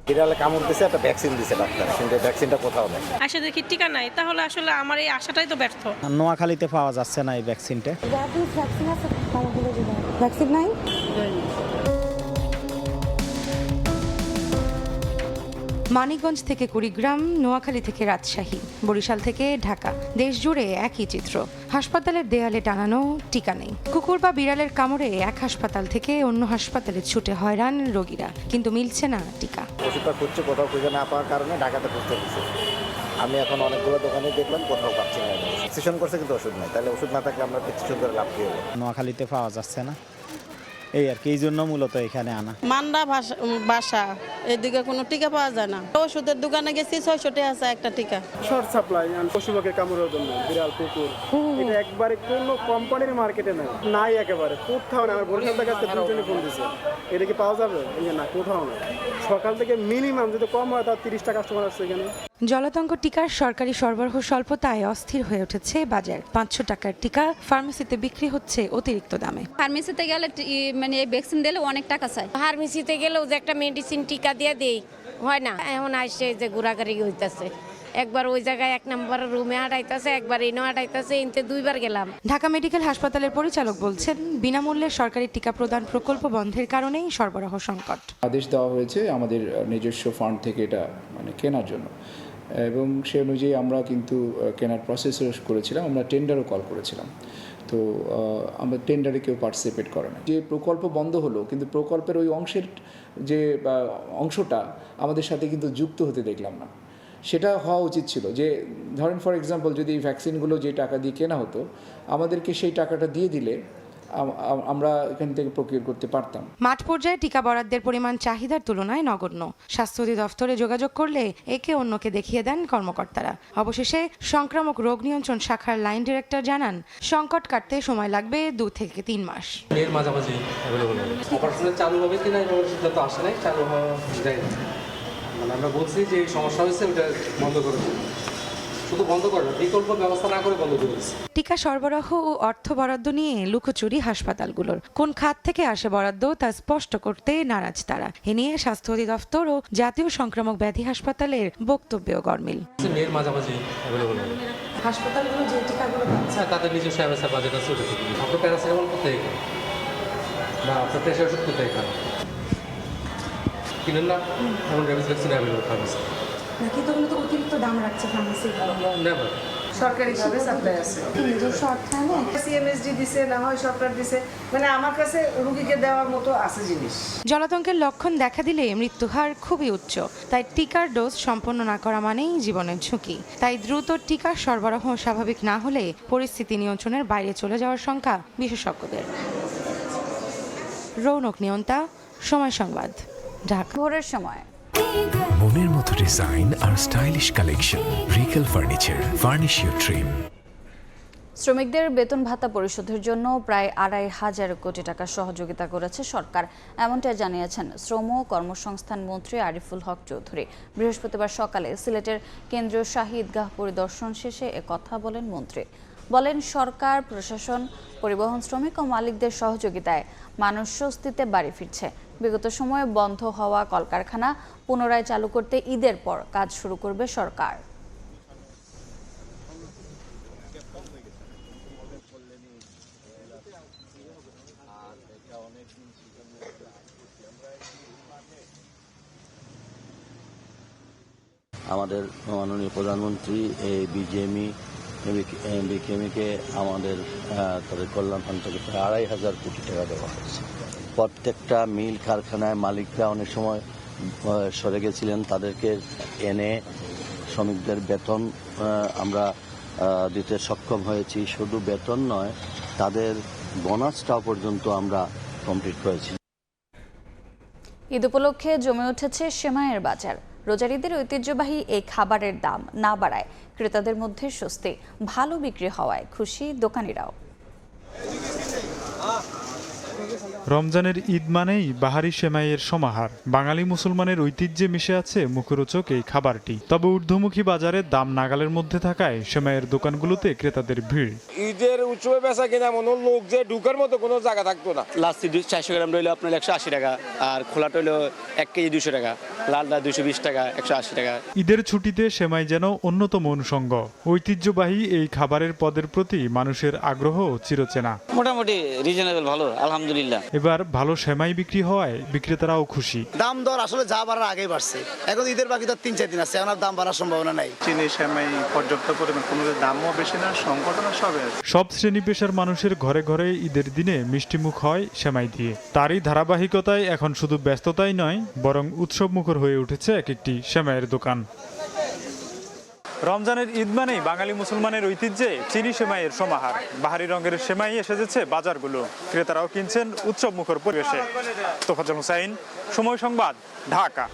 বিড়ালে কামড় দিছে, একটা ভ্যাকসিন দিছে ডাক্তার, কিন্তু ভ্যাকসিনটা কোথাও নেই। আসলে দেখি টিকা নাই, তাহলে আসলে আমার এই আশাটাই তো ব্যর্থ। নোয়াখালীতে পাওয়া যাচ্ছে না এই ভ্যাকসিনটা। ভ্যাকসিন নাই। মানিকগঞ্জ থেকে কুড়িগ্রাম, নোয়াখালী থেকে রাজশাহী, বরিশাল থেকে ঢাকা, দেশ জুড়ে একই চিত্র। হাসপাতালের দেয়ালে টানানো টিকা নেই। কুকুর বা বিড়ালের কামড়ে এক হাসপাতাল থেকে অন্য হাসপাতালে ছুটে হয়রান রোগীরা, কিন্তু মিলছে না টিকা। ওষুধটা খুঁজছে, কোথাও খুঁজে না পাওয়ার কারণে ঢাকাতে খুঁজতে হচ্ছে। আমি এখন অনেকগুলো দোকানে দেখলাম, কোথাও পাচ্ছি না। প্রেসক্রিপশন করছে কিন্তু ওষুধ নাই, তাহলে ওষুধ না থাকলে আমরা প্রেসক্রিপশন করে লাভ কী হবে? নোয়াখালীতে পাওয়া যাচ্ছে না, এই আর কি, এই জন্য মূলত এখানে আনা। মান্ডা বাসা এদিকে কোনো টিকা পাওয়া যায় না। ওষুধের দোকানে গেছি 600 টাকা আছে একটা টিকা। শর্ট সাপ্লাই পশুপাখির কামড়ের জন্য, বিড়াল কুকুর, এটা একবারে কোনো কোম্পানির মার্কেটে নাই একেবারে কোথাও না। আমার বরিশাল থেকে আজকে 2 জনে ফোন দিছে, এটা কি পাওয়া যাবে? না, কোথাও না। সকাল থেকে মিনিমাম যদি কম হয় তার 30টা কাস্টমার আসছে এখানে। জলাতঙ্ক টিকার সরকারি সরবরাহ স্বল্পতায় অস্থির হয়ে উঠেছে বাজার। 500 টাকার টিকা ফার্মেসিতে বিক্রি হচ্ছে অতিরিক্ত দামে। ফার্মেসিতে গেলে মানে ভ্যাকসিন দিলে অনেক টাকা চাই। ফার্মেসিতে গেলেও যে একটা মেডিসিন টিকা দিয়ে দেই হয় না। এখন আসছে যে ঘোরাঘুরি হইতেছে, একবার ওই জায়গায় 1 নম্বর রুমে হাঁটাইতেছে, একবার এনে হাঁটাইতেছে, এনতে 2বার গেলাম। ঢাকা মেডিকেল হাসপাতালের পরিচালক বলছেন, বিনামূল্যে সরকারি টিকা প্রদান প্রকল্প বন্ধের কারণেই সরবরাহ সংকট। আদেশ দেওয়া হয়েছে আমাদের নিজস্ব ফান্ড থেকে এটা কেনার জন্য, এবং সে অনুযায়ী আমরা কিন্তু কেনার প্রসেসও করেছিলাম। আমরা টেন্ডারও কল করেছিলাম, তো আমরা টেন্ডারে কেউ পার্টিসিপেট করে না। যে প্রকল্প বন্ধ হলো, কিন্তু প্রকল্পের ওই অংশের যে অংশটা আমাদের সাথে কিন্তু যুক্ত হতে দেখলাম না। সেটা হওয়া উচিত ছিল যে, ধরেন ফর এক্সাম্পল, যদি এই ভ্যাকসিনগুলো যে টাকা দিয়ে কেনা হতো, আমাদেরকে সেই টাকাটা দিয়ে দিলে আমরা এখান থেকে প্রক্রিয়া করতে পারতাম। মাঠ পর্যায়ে টিকা বরাদ্দের পরিমাণ চাহিদার তুলনায় নগণ্য। স্বাস্থ্য অধিদপ্তরে যোগাযোগ করলে একে অন্যকে দেখিয়ে দেন কর্মকর্তারা। অবশেষে সংক্রামক রোগ নিয়ন্ত্রণ শাখার লাইন ডিরেক্টর জানান, সংকট কাটতে সময় লাগবে 2 থেকে 3 মাস। এর মাঝামাঝি অ্যাভেলেবল হবে। অপারেশন চালু হবে কিনা এভাবে সিদ্ধান্ত আসে নাই, চালু হওয়া যায় না। মানে আমরা বলছি যে সমস্যা হয়েছে ওটা বন্ধ করে দিন, শুধু বন্ধ করে না, বিকল্প ব্যবস্থা না করে বন্ধ করে দিচ্ছে। টিকা সরবরাহ ও অর্থ বরাদ্দ নিয়ে লুকোচুরি হাসপাতালগুলোর। কোন খাত থেকে আসে বরাদ্দ তা স্পষ্ট করতে নারাজ তারা। এ নিয়ে স্বাস্থ্য অধিদপ্তর ও জাতীয় সংক্রামক ব্যাধি হাসপাতালের বক্তব্যও গরমিল। এর মাঝামাঝি অ্যাভেলেবল হবে। হাসপাতালগুলো যে টিকাগুলো পাচ্ছে তাদের নিজস্ব এমএসআর বাজেট আছে, ওটা থেকে আপনার প্যারাসিটামল কোথায় খান বা আপনার প্রেশার ওষুধ কোথায় খান কিনেন না, এখন রেবিস ভ্যাকসিন অ্যাভেলেবল ফার্মেসি। নাকি তো তো অতিরিক্ত দাম রাখছে ফার্মেসি। নেভার সরকারিভাবে সাপ্লাই আছে, নিজস্ব অর্থায়নে সিএমএসডি দিছে, না হয় সরকার দিছে, মানে আমার কাছে রোগীকে দেওয়ার মতো আছে জিনিস। জলাতঙ্কের লক্ষণ দেখা দিলে মৃত্যুহার খুবই উচ্চ, তাই টিকার ডোজ সম্পন্ন না করা মানেই জীবনের ঝুঁকি। তাই দ্রুত টিকার সরবরাহ স্বাভাবিক না হলে পরিস্থিতি নিয়ন্ত্রণের বাইরে চলে যাওয়ার শঙ্কা বিশেষজ্ঞদের। রৌনক নিয়ন্তা, সময় সংবাদ, ঢাকা। ভোরের সময় মনের মতো ডিজাইন আর stylish collection, Regal furniture, furnish your dream. শ্রমিকদের বেতন ভাতা পরিশোধের জন্য প্রায় 2,500 কোটি টাকা সহযোগিতা করেছে সরকার, এমনটাই জানিয়েছেন শ্রম ও কর্মসংস্থান মন্ত্রী আরিফুল হক চৌধুরী। বৃহস্পতিবার সকালে সিলেটের কেন্দ্রীয় শাহী ঈদগাহ পরিদর্শন শেষে একথা বলেন মন্ত্রী। বলেন, সরকার, প্রশাসন, পরিবহন শ্রমিক ও মালিকদের সহযোগিতায় মানুষ স্বস্তিতে বাড়ি ফিরছে। বিগত সময়ে বন্ধ হওয়া কলকারখানা পুনরায় চালু করতে ঈদের পর কাজ শুরু করবে সরকার। আমাদের মাননীয় প্রধানমন্ত্রী এই বিকেএমইকে আমাদের তাদের কল্যাণ ফান্ড থেকে প্রায় 2,500 কোটি টাকা দেওয়া হয়েছে। প্রত্যেকটা মিল কারখানায় মালিকরা অনেক সময় সরে গেছিলেন, তাদেরকে এনে শ্রমিকদের বেতন আমরা দিতে সক্ষম হয়েছি। শুধু বেতন নয়, তাদের বোনাসটাও পর্যন্ত আমরা কমপ্লিট করেছি। ঈদ উপলক্ষে জমে উঠেছে সেমাইয়ের বাজার। রোজার ঈদের ঐতিহ্যবাহী এই খাবারের দাম না বাড়ায় ক্রেতাদের মধ্যে স্বস্তি, ভালো বিক্রি হওয়ায় খুশি দোকানিরাও। রমজানের ঈদ মানেই বাহারি সেমাইয়ের সমাহার। বাঙালি মুসলমানের ঐতিহ্যে মিশে আছে মুখরোচক এই খাবারটি। তবে ঊর্ধ্বমুখী বাজারে দাম নাগালের মধ্যে থাকায় সেমাইয়ের দোকানগুলোতে ক্রেতাদের ভিড়। ঈদের উৎসবে বেচা কিনা মনে লোক যে ঢুকার মতো কোনো জায়গা থাকতো না। লাস্টি 400 গ্রাম রইল আপনার 180 টাকা, আর খোলাটা হইল 1 কেজি 200 টাকা, লালটা 220 টাকা, 180 টাকা। ঈদের ছুটিতে সেমাই যেন অন্যতম অনুষঙ্গ। ঐতিহ্যবাহী এই খাবারের পদের প্রতি মানুষের আগ্রহ চিরচেনা। মোটামুটি রিজনেবল, ভালো, আলহামদুলিল্লাহ। এবার ভালো সেমাই বিক্রি হওয়ায় বিক্রেতারাও খুশি। দাম দর আসলে যা বাড়ার আগেই বাড়ছে, এখন ঈদের বাকি তো 3-4 দিন আছে, এখন আর দাম বাড়ার সম্ভাবনা নাই। চিনি সেমাই পর্যাপ্ত পরিমাণ, কোনো দামও বেশি না, সংকট না, সবে আছে। সব শ্রেণী পেশার মানুষের ঘরে ঘরে ঈদের দিনে মিষ্টিমুখ হয় সেমাই দিয়ে। তারই ধারাবাহিকতায় এখন শুধু ব্যস্ততাই নয়, বরং উৎসব মুখর হয়ে উঠেছে এক একটি সেমাইয়ের দোকান। রমজানের ঈদ মানেই বাঙালি মুসলমানের ঐতিহ্যে চিনি সেমাইয়ের সমাহার। বাহারি রঙের সেমাই এসে যাচ্ছে বাজারগুলো, ক্রেতারাও কিনছেন উৎসব মুখর পরিবেশে। তোফাজ্জল হোসাইন, সময় সংবাদ, ঢাকা।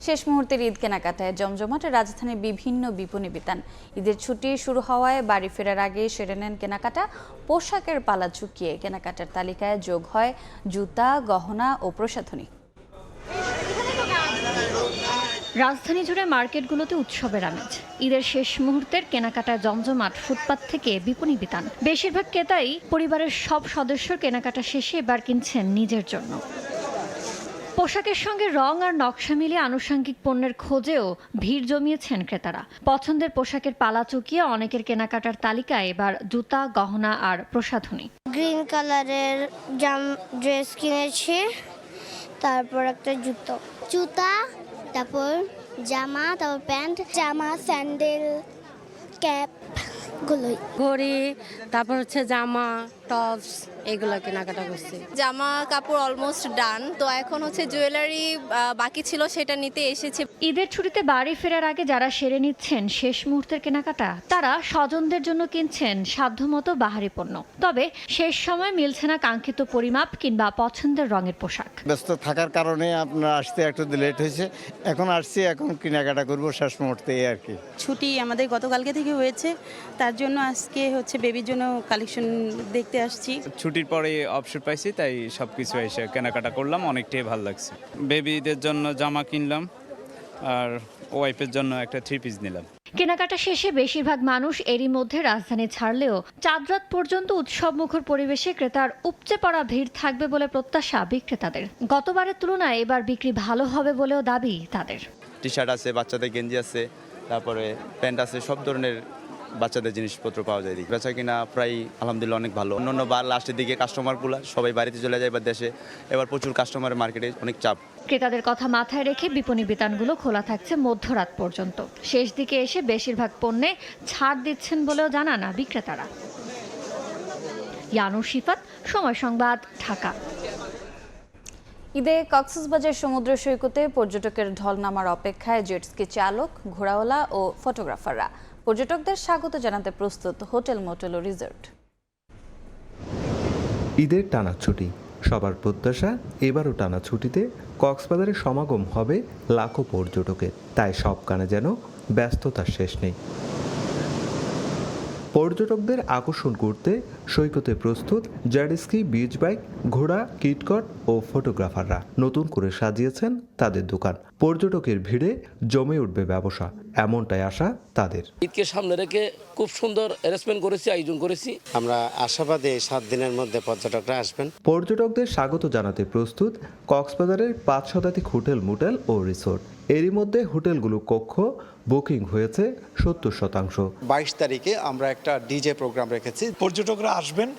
শেষ মুহূর্তের ঈদ কেনাকাটায় জমজমাট রাজধানীর বিভিন্ন বিপণী বিতান। ঈদের ছুটি শুরু হওয়ায় বাড়ি ফেরার আগে সেরে নেন কেনাকাটা। পোশাকের পালা ঝুঁকিয়ে কেনাকাটার তালিকায় যোগ হয় জুতা, গহনা ও প্রসাধনী। রাজধানী জুড়ে মার্কেটগুলোতে উৎসবের আমেজ। ঈদের শেষ মুহূর্তের কেনাকাটায় জমজমাট ফুটপাত থেকে বিপণী বিতান। বেশিরভাগ ক্রেতাই পরিবারের সব সদস্য কেনাকাটা শেষে এবার কিনছেন নিজের জন্য। পোশাকের সঙ্গে রং আর নকশা মিলিয়ে আনুষঙ্গিক পণ্যের খোঁজেও ভিড় জমিয়েছেন ক্রেতারা। পছন্দের পোশাকের পালা চুকিয়ে অনেকের কেনাকাটার তালিকায় এবার জুতা, গহনা আর প্রসাধনী। গ্রিন কালারের ড্রেস কিনেছি, তারপর একটা জুতা, তারপর জামা, তারপর প্যান্ট, জামা, স্যান্ডেল, ক্যাপ, ঘড়ি, তারপর হচ্ছে জামা, টপস, এগুলো কেনাকাটা করছি। জামা কাপড় অলমোস্ট ডান, তো এখন হচ্ছে জুয়েলারি বাকি ছিল, সেটা নিতে এসেছে। ঈদের ছুটিতে বাড়ি ফেরার আগে যারা সেরে নিচ্ছেন শেষ মুহূর্তের কেনাকাটা, তারা স্বজনদের জন্য কিনছেন সাধ্যমতো বাহারি পণ্য। তবে শেষ সময় মিলছে না কাঙ্ক্ষিত পরিমাপ কিংবা পছন্দের রঙের পোশাক। ব্যস্ত থাকার কারণে আপনার আসতে একটু লেট হয়েছে, এখন আসছি, এখন কেনাকাটা করবো শেষ মুহূর্তে আর কি। ছুটি আমাদের গতকালকে থেকে হয়েছে, তার জন্য আজকে হচ্ছে বেবির জন্য কালেকশন দেখতে আসছি। ছুটির পরে অবসর পাইছি, তাই সবকিছু এসে কেনাকাটা করলাম, অনেকটাই ভালো লাগছে। বেবিদের জন্য জামা কিনলাম আর ওয়াইফের জন্য একটা 3 পিস নিলাম। কেনাকাটা শেষে বেশিরভাগ মানুষ এরই মধ্যে রাজধানী ছাড়লেও চাঁদরাত পর্যন্ত উৎসব মুখর পরিবেশে ক্রেতার উপচে পড়া ভিড় থাকবে বলে প্রত্যাশা বিক্রেতাদের। গতবারের তুলনায় এবার বিক্রি ভালো হবে বলেও দাবি তাদের। টি শার্ট আছে, বাচ্চাদের গেঞ্জি আছে, তারপরে প্যান্ট আছে, সব ধরনের বাচ্চাদের জিনিসপত্র পাওয়া যায়। বেচা কিনা প্রায় আলহামদুলিল্লাহ অনেক ভালো। অন্য বার লাস্টের দিকে কাস্টমারগুলো সবাই বাড়িতে চলে যায় বা দেশে, এবার প্রচুর কাস্টমার, মার্কেটে অনেক চাপ। ক্রেতাদের কথা মাথায় রেখে বিপণী বিতানগুলো খোলা থাকছে মধ্যরাত পর্যন্ত। শেষ দিকে এসে বেশিরভাগ পণ্যে ছাড় দিচ্ছেন বলেও জানান বিক্রেতারা। ইয়ানুর শিফাত, সময় সংবাদ, ঢাকা। ঈদে কক্সবাজার সমুদ্র সৈকতে পর্যটকের ঢল নামার অপেক্ষায় জেটস্কি চালক, ঘোড়াওয়ালা ও ফটোগ্রাফাররা। পর্যটকদের স্বাগত জানাতে প্রস্তুত হোটেল, মোটেল ও রিসোর্ট। ঈদের টানা ছুটি, সবার প্রত্যাশা এবারও টানা ছুটিতে কক্সবাজারে সমাগম হবে লাখো পর্যটকের। তাই সব কানে যেন ব্যস্ততার শেষ নেই। পর্যটকদের আকর্ষণ করতে সৈকতে প্রস্তুত জেটস্কি, বিচ বাইক, ঘোড়া, কিটকট ও ফটোগ্রাফাররা। নতুন করে সাজিয়েছেন তাদের দোকান। পর্যটকের ভিড়ে জমে উঠবে ব্যবসা, এমনটাই আশা তাদের। ঈদকে সামনে রেখে খুব সুন্দর অ্যারেঞ্জমেন্ট করেছি, আয়োজন করেছি। আমরা আশাবাদী 7 দিনের মধ্যে পর্যটকরা আসবেন। পর্যটকদের স্বাগত জানাতে প্রস্তুত কক্সবাজারের 5 শতাধিক হোটেল, মোটেল ও রিসোর্ট। এরই মধ্যে হোটেলগুলো কক্ষ বুকিং হয়েছে 70%। 22 তারিখে আমরা একটা ডিজে প্রোগ্রাম রেখেছি। পর্যটকরা আসবেন,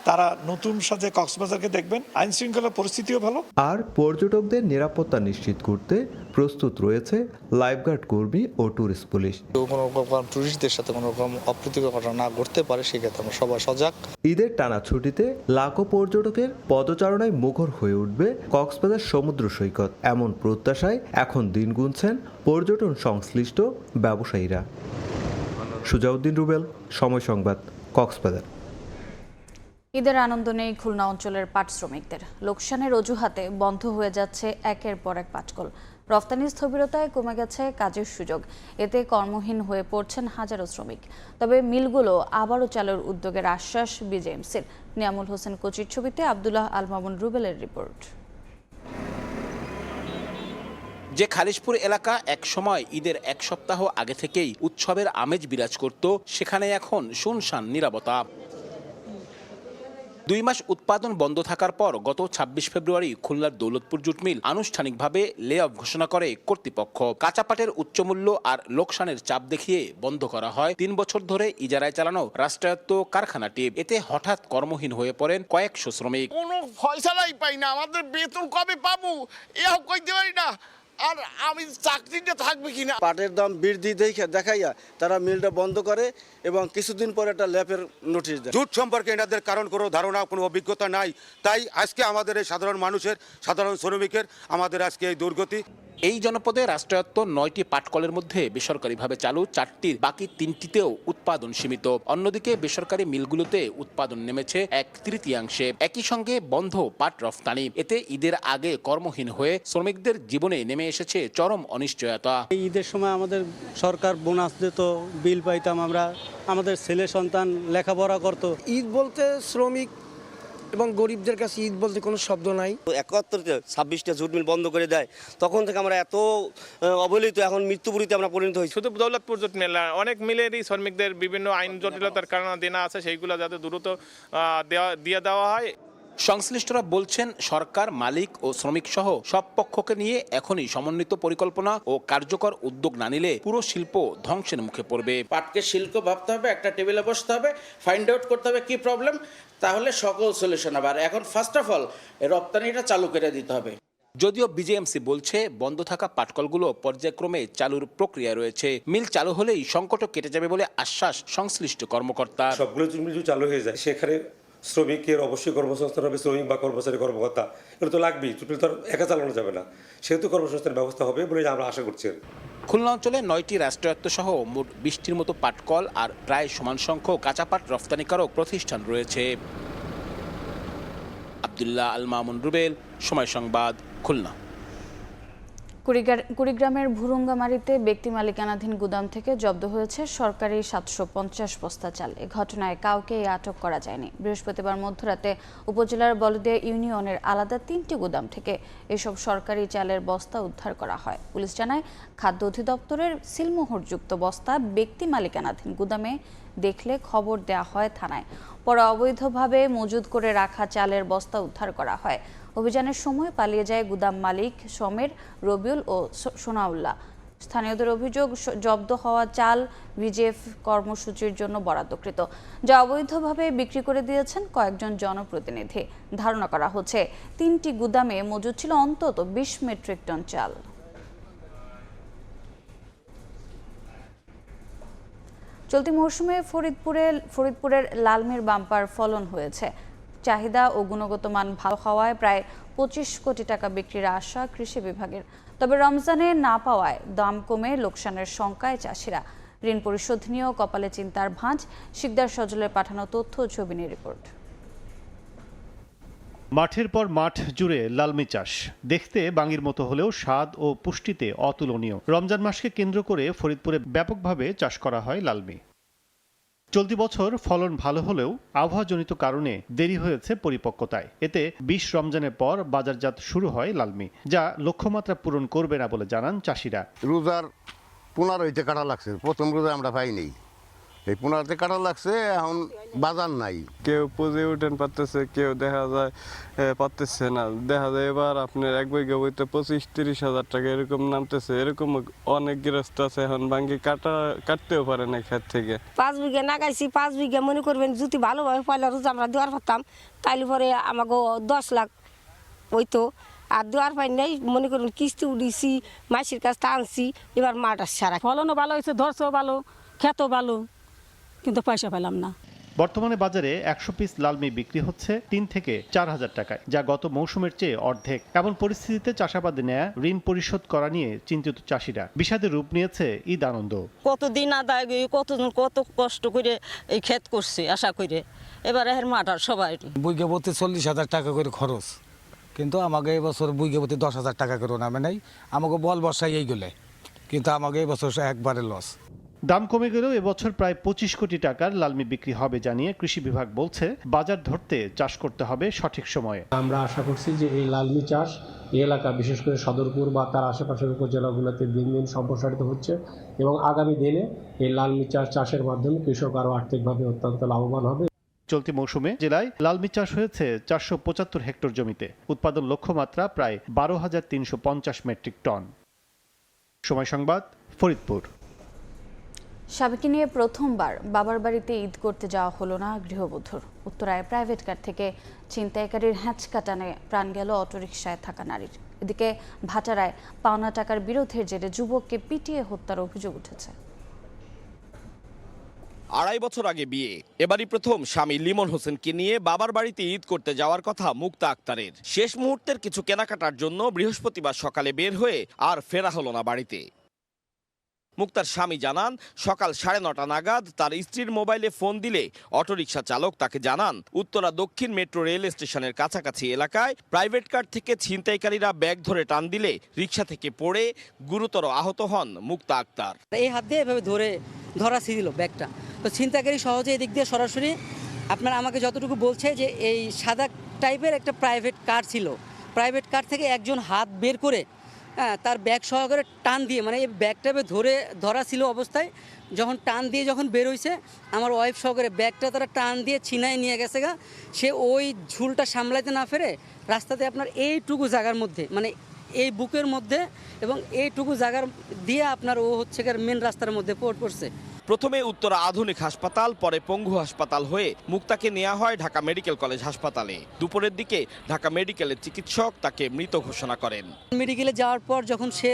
তারা নতুন সাজে কক্সবাজারকে দেখবেন। আইন শৃঙ্খলা পরিস্থিতিও ভালো। আর পর্যটকদের নিরাপত্তা নিশ্চিত করতে প্রস্তুত রয়েছে লাইফগার্ড কর্মী ও ট্যুরিস্ট পুলিশ। কোনো রকম ট্যুরিস্টদের সাথে কোনো রকম অপ্রীতিকর ঘটনা না ঘটতে পারে, সেক্ষেত্রে আমরা সবাই সজাগ। ঈদের টানা ছুটিতে লাখো পর্যটকের পদচারণায় মুখর হয়ে উঠবে কক্সবাজার সমুদ্র সৈকত, এমন প্রত্যাশায় এখন দিন গুনছেন পর্যটন সংশ্লিষ্ট ব্যবসায়ীরা। সুজাউদ্দিন রুবেল, সময় সংবাদ, কক্সবাজার। ঈদের আনন্দ নেই খুলনা অঞ্চলের পাট শ্রমিকদের। লোকসানের অজুহাতে বন্ধ হয়ে যাচ্ছে একের পর এক পাটকল। রফতানি স্থবিরতায় কমে গেছে কাজের সুযোগ, এতে কর্মহীন হয়ে পড়ছেন হাজারো শ্রমিক। তবে মিলগুলো আবারও চালুর উদ্যোগের আশ্বাস বিজেএমসির। নিয়ামুল হোসেন কোচির ছবিতে আব্দুল্লাহ আল মামুন রুবেলের রিপোর্ট। যে খালিশপুর এলাকা এক সময় ঈদের 1 সপ্তাহ আগে থেকেই উৎসবের আমেজ বিরাজ করত, সেখানে এখন শুনশান নীরবতা। 2 মাস উৎপাদন বন্ধ থাকার পর গত 26 ফেব্রুয়ারি খুলনার দৌলতপুর জুট মিল আনুষ্ঠানিকভাবে লে অফ ঘোষণা করে কর্তৃপক্ষ। কাঁচা পাটের উচ্চমূল্য আর লোকসানের চাপ দেখিয়ে বন্ধ করা হয় 3 বছর ধরে ইজারায় চালানো রাষ্ট্রায়ত্ত কারখানাটি। এতে হঠাৎ কর্মহীন হয়ে পড়েন কয়েকশো শ্রমিক। কোনো ফয়সালাই পাই না, আমাদের বেতন কবে পাবো এও কইতে পারি না, আর আমি চাকরিটা থাকবে কিনা। পাটের দাম বৃদ্ধি দেখাইয়া তারা মিলটা বন্ধ করে এবং কিছুদিন পরে একটা ল্যাপের নোটিশ দেয়। জুট সম্পর্কে এনাদের কারণ কোনো ধারণা, কোনো অভিজ্ঞতা নাই, তাই আজকে আমাদের এই সাধারণ মানুষের, সাধারণ শ্রমিকের আমাদের আজকে এই দুর্গতি। এই জনপদে রাষ্ট্রায়ত্ত 9টি পাটকলের মধ্যে বেসরকারিভাবে চালু 4টির বাকি 3টিতেও উৎপাদন সীমিত। অন্যদিকে বেসরকারি মিলগুলোতে উৎপাদন নেমেছে 1/3। একই সঙ্গে বন্ধ পাট রফতানি। এতে ঈদের আগে কর্মহীন হয়ে শ্রমিকদের জীবনে নেমে এসেছে চরম অনিশ্চয়তা। ঈদের সময় আমাদের সরকার বোনাস দিত, বিল পাইতাম আমরা, আমাদের ছেলে সন্তান লেখাপড়া করতো। ঈদ বলতে শ্রমিক এবং গরিবদের কাছে ঈদ বলতে কোনো শব্দ নাই। 71-তে 26টা জুট মিল বন্ধ করে দেয়, তখন থেকে আমরা এত অবহেলিত, এখন মৃত্যুপুরীতে আমরা পরিণত হয়েছি। শুধু দৌলতপুর জুট মিল, অনেক মিলেরই শ্রমিকদের বিভিন্ন আইন জটিলতার কারণে দেনা আছে, সেইগুলো যাতে দ্রুত দিয়ে দেওয়া হয়। সংশ্লিষ্টরা বলছেন সরকার, মালিক ও শ্রমিক সহ সব পক্ষকে নিয়ে এখনই সমন্বিত পরিকল্পনা ও কার্যকর উদ্যোগ না নিলে পুরো শিল্প ধ্বংসের মুখে পড়বে। পাটকে শিল্প ভাবতে হবে, একটা টেবিলে বসতে হবে, ফাইন্ড আউট করতে হবে কি প্রবলেম, তাহলে সকল সলিউশন হবে। আর এখন ফার্স্ট অফ অল রপ্তানিটা চালু করে দিতে হবে। যদিও বিজেএমসি বলছে বন্ধ থাকা পাটকলগুলো পর্যায়ক্রমে চালুর প্রক্রিয়া রয়েছে। মিল চালু হলেই সংকটও কেটে যাবে বলে আশ্বাস সংশ্লিষ্ট কর্মকর্তা। সবগুলো মিল যদি চালু হয়ে যায় সেখানে শ্রমিকের অবশ্যই কর্মসংস্থান হবে, শ্রমিক বা কর্মচারী কর্মকর্তা এগুলো তো লাগবেই, চুপড়ি তো একা চালানো যাবে না, সেহেতু কর্মসংস্থানের ব্যবস্থা হবে বলে আমরা আশা করছি। খুলনা অঞ্চলে 9টি রাষ্ট্রায়ত্ত সহ মোট 20টির মতো পাটকল আর প্রায় সমান সংখ্যক কাঁচা পাট রফতানিকারক প্রতিষ্ঠান রয়েছে। আব্দুল্লাহ আল মামুন রুবেল, সময় সংবাদ, খুলনা। কুড়িগ্রামের ভুরুঙ্গামারীতে ব্যক্তি মালিকানাধীন গুদাম থেকে জব্দ হয়েছে সরকারি 750 বস্তা চাল। এ ঘটনায় কাউকে আটক করা যায়নি। বৃহস্পতিবার মধ্যরাতে উপজেলার বলদিয়া ইউনিয়নের আলাদা 3টি গুদাম থেকে এসব সরকারি চালের বস্তা উদ্ধার করা হয়। পুলিশ জানায়, খাদ্য অধিদপ্তরের সিলমোহরযুক্ত বস্তা ব্যক্তি মালিকানাধীন গুদামে দেখলে খবর দেওয়া হয় থানায়। পরে অবৈধভাবে মজুদ করে রাখা চালের বস্তা উদ্ধার করা হয়। অভিযানের সময় পালিয়ে যায় গুদাম মালিক সমের, রবিউল ও সোনাউল্লাহ। স্থানীয়দের অভিযোগ, জব্দ হওয়া চাল ভিজিএফ কর্মসূচির জন্য বরাদ্দকৃত, যা অবৈধভাবে বিক্রি করে দিয়েছেন কয়েকজন জনপ্রতিনিধি। ধারণা করা হচ্ছে 3টি গুদামে মজুদ ছিল অন্তত 20 মেট্রিক টন চাল। চলতি মৌসুমে ফরিদপুরের লালমির বাম্পার ফলন হয়েছে। চাহিদা ও গুণগত মান ভালো হওয়ায় প্রায় 25 কোটি টাকা বিক্রির আশা কৃষি বিভাগের। তবে রমজানে না পাওয়ায় দাম কমে লোকসানের শঙ্কায় চাষিরা। ঋণ পরিশোধ নিয়েও কপালে চিন্তার ভাঁজ। শিকদার সজলের পাঠানো তথ্য ও ছবি নিয়ে রিপোর্ট। মাঠের পর মাঠ জুড়ে লালমি চাষ দেখতে বাঙির মতো হলেও স্বাদ ও পুষ্টিতে অতুলনীয়। রমজান মাসকে কেন্দ্র করে ফরিদপুরে ব্যাপকভাবে চাষ করা হয় লালমি। চলতি বছর ফলন ভালো হলেও আবহাওয়াজনিত কারণে দেরি হয়েছে পরিপক্কতায়। এতে 20 রমজানের পর বাজারজাত শুরু হয় লালমি, যা লক্ষ্যমাত্রা পূরণ করবে না বলে জানান চাষিরা। রোজার 15তে কাটা লাগছে, প্রথম রোজা আমরা পাইনি, এই 15তে কাটা লাগছে, এখন বাজার নাই। কেউ পুঁজি উঠেন পারতেছে, কেউ দেখা যায় পারতেছে না। দেখা যায় এবার আপনার 1 বিঘা বইতে 25-30 হাজার টাকা এরকম নামতেছে। এরকম অনেক গৃহস্থ আছে এখন ভাঙ্গি কাটতেও পারে না ক্ষেত থেকে। 5 বিঘা লাগাইছি, 5 বিঘা মনে করবেন যদি ভালোভাবে পয়লা রোজ আমরা দেওয়ার পারতাম, তাইলে পরে আমাকে 10 লাখ হইতো। আর দেওয়ার পাই নাই, মনে করুন কিস্তি উঠিয়েছি, মাসির কাছ থেকে আনছি, এবার মাঠ সারা। ফলনও ভালো হয়েছে, ধরছেও ভালো, খেতও ভালো, কিন্তু পয়সা পেলাম না। বর্তমানে বাজারে 100 পিস লালমি বিক্রি হচ্ছে 3 থেকে 4 হাজার টাকায়, যা গত মৌসুমের চেয়ে অর্ধেক। এমন পরিস্থিতিতে চাষাবাদে নেয়া ঋণ পরিশোধ করা নিয়ে চিন্তিত চাষিরা। বিষাদের রূপ নিয়েছে ঈদ আনন্দ। কতদিন আদায়, কতজন কত কষ্ট করে এই ক্ষেত করছে আশা করে, এবার এর মাঠার সবাই বইগে প্রতি 40,000 টাকা করে খরচ, কিন্তু আমাকে এবছর বইগে প্রতি 10,000 টাকা করে নামে নাই। আমাকে বল বর্ষায় এইগুলো, কিন্তু আমাকে এবছর একবারে লস। দাম কমে গেলেও এবছর প্রায় 25 কোটি টাকার লালমি বিক্রি হবে জানিয়ে কৃষি বিভাগ বলছে, বাজার ধরতে চাষ করতে হবে সঠিক সময়ে। আমরা আশা করছি যে এই লালমি চাষ এই এলাকা, বিশেষ করে সদরপুর বা তার আশেপাশের উপজেলাগুলোতে দিন দিন সম্প্রসারিত হচ্ছে এবং আগামী দিনে এই লালমি চাষের মাধ্যমে কৃষক আরও আর্থিকভাবে অত্যন্ত লাভবান হবে। চলতি মৌসুমে জেলায় লালমি চাষ হয়েছে 475 হেক্টর জমিতে। উৎপাদন লক্ষ্যমাত্রা প্রায় 12,350 মেট্রিক টন। সময় সংবাদ, ফরিদপুর। স্বামীকে নিয়ে প্রথমবার বাবার বাড়িতে ঈদ করতে যাওয়া হলো না গৃহবধূর। উত্তরায় প্রাইভেট কার থেকে ছিনতাইকারীর হ্যাঁচকা টানে প্রাণ গেল অটোরিকশায় থাকা নারীর। এদিকে ভাটারায় পাওনা টাকার বিরোধের জেরে যুবককে পিটিয়ে হত্যার অভিযোগ উঠেছে। 2.5 বছর আগে বিয়ে, এবারই প্রথম স্বামী লিমন হোসেনকে নিয়ে বাবার বাড়িতে ঈদ করতে যাওয়ার কথা মুক্তা আক্তারের। শেষ মুহূর্তের কিছু কেনাকাটার জন্য বৃহস্পতিবার সকালে বের হয়ে আর ফেরা হলো না বাড়িতে। মুক্তার স্বামী জানান, সকাল 9:30 নাগাদ তার স্ত্রীর মোবাইলে ফোন দিলে অটোরিকশা চালক তাকে জানান উত্তরা দক্ষিণ মেট্রো রেল স্টেশনের কাছাকাছি এলাকায় প্রাইভেট কার থেকে ছিনতাইকারীরা ব্যাগ ধরে টান দিলে রিকশা থেকে পড়ে গুরুতর আহত হন মুক্তা আক্তার। এই হাত দিয়ে এভাবে ধরা ছিল ব্যাগটা, তো ছিনতাইকারী সহজে এদিক দিয়ে সরাসরি আপনার আমাকে যতটুকু বলছে যে এই সাদা টাইপের একটা প্রাইভেট কার ছিল, প্রাইভেট কার থেকে একজন হাত বের করে তার ব্যাগ সহকারে টান দিয়ে, মানে এই ব্যাগটা ধরা ছিল অবস্থায় যখন টান দিয়ে যখন বের হয়েছে আমার ওয়াইফ সহকারে ব্যাগটা তারা টান দিয়ে ছিনায় নিয়ে গেছে গা। সে ওই ঝুলটা সামলাইতে না ফেরে রাস্তাতে আপনার এইটুকু জায়গার মধ্যে, মানে এই বুকের মধ্যে এবং এইটুকু জায়গার দিয়ে আপনার ও হচ্ছে মেন রাস্তার মধ্যে পড়ছে। প্রথমে উত্তরা আধুনিক হাসপাতাল, পরে পঙ্গু হাসপাতাল হয়ে মুক্তাকে নেওয়া হয় ঢাকা মেডিকেল কলেজ হাসপাতালে। দুপুরের দিকে ঢাকা মেডিকেলের চিকিৎসক তাকে মৃত ঘোষণা করেন। মেডিকেলে যাওয়ার পর যখন সে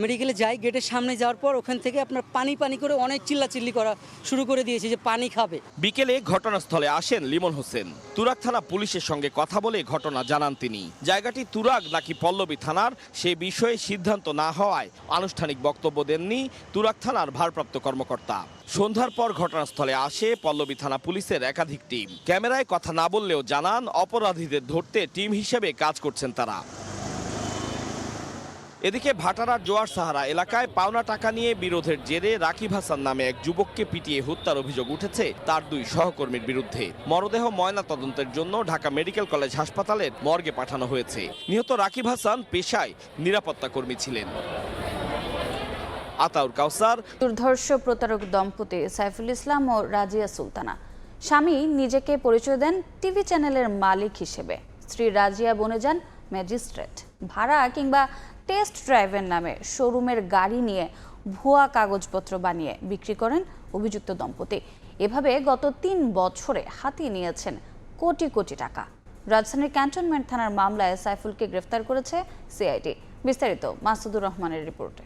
মেডিকেলে যায়, গেটের সামনে যাওয়ার পর ওখান থেকে আপনার পানি করে অনেক চিল্লাচিল্লি করা শুরু করে দিয়েছে যে পানি খাবে। বিকেলে ঘটনাস্থলে আসেন লিমন হোসেন। তুরাগ থানা পুলিশের সঙ্গে কথা বলে ঘটনা জানান তিনি। জায়গাটি তুরাগ নাকি পল্লবী থানার সে বিষয়ে সিদ্ধান্ত না হওয়ায় আনুষ্ঠানিক বক্তব্য দেননি তুরাগ থানার ভারপ্রাপ্ত কর্মকর্তা। সন্ধ্যার পর ঘটনাস্থলে আসে পল্লবী থানা পুলিশের একাধিক টিম। ক্যামেরায় কথা না বললেও জানান অপরাধীদের ধরতে টিম হিসেবে কাজ করছেন তারা। এদিকে ভাটারার জোয়ার সাহারা এলাকায় পাওনা টাকা নিয়ে বিরোধের জেরে রাকিব হাসান নামে এক যুবককে পিটিয়ে হত্যার অভিযোগ উঠেছে তার 2 সহকর্মীর বিরুদ্ধে। মরদেহ ময়না তদন্তের জন্য ঢাকা মেডিকেল কলেজ হাসপাতালের মর্গে পাঠানো হয়েছে। নিহত রাকিব হাসান পেশায় নিরাপত্তা কর্মী ছিলেন। আতাউর কাউসার। দুর্ধর্ষ প্রতারক দম্পতি সাইফুল ইসলাম ও রাজিয়া সুলতানা। স্বামী নিজেকে পরিচয় দেন টিভি চ্যানেলের মালিক হিসেবে, স্ত্রী রাজিয়া বনে যান ম্যাজিস্ট্রেট। ভাড়া কিংবা টেস্ট ড্রাইভের নামে শোরুমের গাড়ি নিয়ে ভুয়া কাগজপত্র বানিয়ে বিক্রি করেন অভিযুক্ত দম্পতি। এভাবে গত 3 বছরে হাতিয়ে নিয়েছেন কোটি কোটি টাকা। রাজধানীর ক্যান্টনমেন্ট থানার মামলায় সাইফুলকে গ্রেফতার করেছে সিআইডি। বিস্তারিত মাসুদুর রহমানের রিপোর্টে।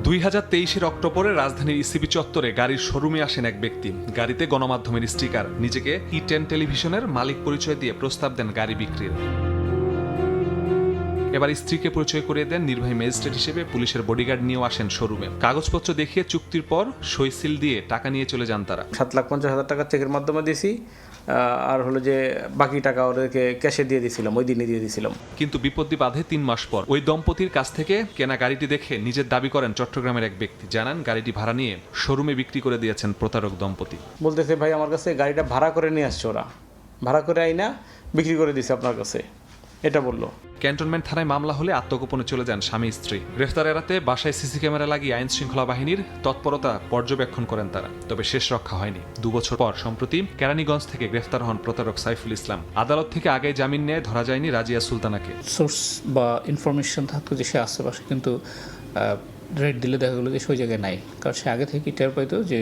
2023 অক্টোবরে রাজধানীর ইসিবি চত্বরে গাড়ির শোরুমে আসেন এক ব্যক্তি। গাড়িতে গণমাধ্যমের স্টিকার, নিজেকে E10 টেলিভিশনের মালিক পরিচয় দিয়ে প্রস্তাব দেন গাড়ি বিক্রির। এবার স্ত্রীকে পরিচয় করিয়ে দেন নির্বাহী ম্যাজিস্ট্রেট হিসেবে পুলিশের বডিগার্ড নিয়েও আসেন শোরুমে। কাগজপত্র দেখিয়ে চুক্তির পর সই সিল দিয়ে টাকা নিয়ে চলে যান তারা। 7,50,000 টাকা চেকের মাধ্যমে দিয়েছি, আর হলো যে বাকি টাকা ওদেরকে ক্যাশে দিয়ে দিয়েছিলাম, ওই দিনই দিয়ে দিয়েছিলাম। কিন্তু বিপত্তি বাধে 3 মাস পর। ওই দম্পতির কাছ থেকে কেনা গাড়িটি দেখে নিজের দাবি করেন চট্টগ্রামের এক ব্যক্তি। জানান গাড়িটি ভাড়া নিয়ে শোরুমে বিক্রি করে দিয়েছেন প্রতারক দম্পতি। বলতেছে ভাই আমার কাছে গাড়িটা ভাড়া করে নিয়ে আসছে, ওরা ভাড়া করে আইনা বিক্রি করে দিয়েছে আপনার কাছে, এটা বললো। ক্যান্টনমেন্ট থানায় মামলা হলে আত্মগোপনে চলে যান স্বামী স্ত্রী। গ্রেফতার এড়াতে বাসায় সিসি ক্যামেরা লাগিয়ে আইন শৃঙ্খলা বাহিনীর তৎপরতা পর্যবেক্ষণ করেন তারা, তবে শেষ রক্ষা হয়নি। 2 বছর পর সম্প্রতি কেরানীগঞ্জ থেকে গ্রেফতার হন প্রতারক সাইফুল ইসলাম। আদালত থেকে আগে জামিন নিয়ে ধরা যায়নি রাজিয়া সুলতানাকে। সোর্স বা ইনফরমেশন থাকতো যে সে আশেপাশে, কিন্তু রেড দিলে দেখা গেলো যে সেই জায়গায় নাই, কারণ সে আগে থেকে টের পাইতো যে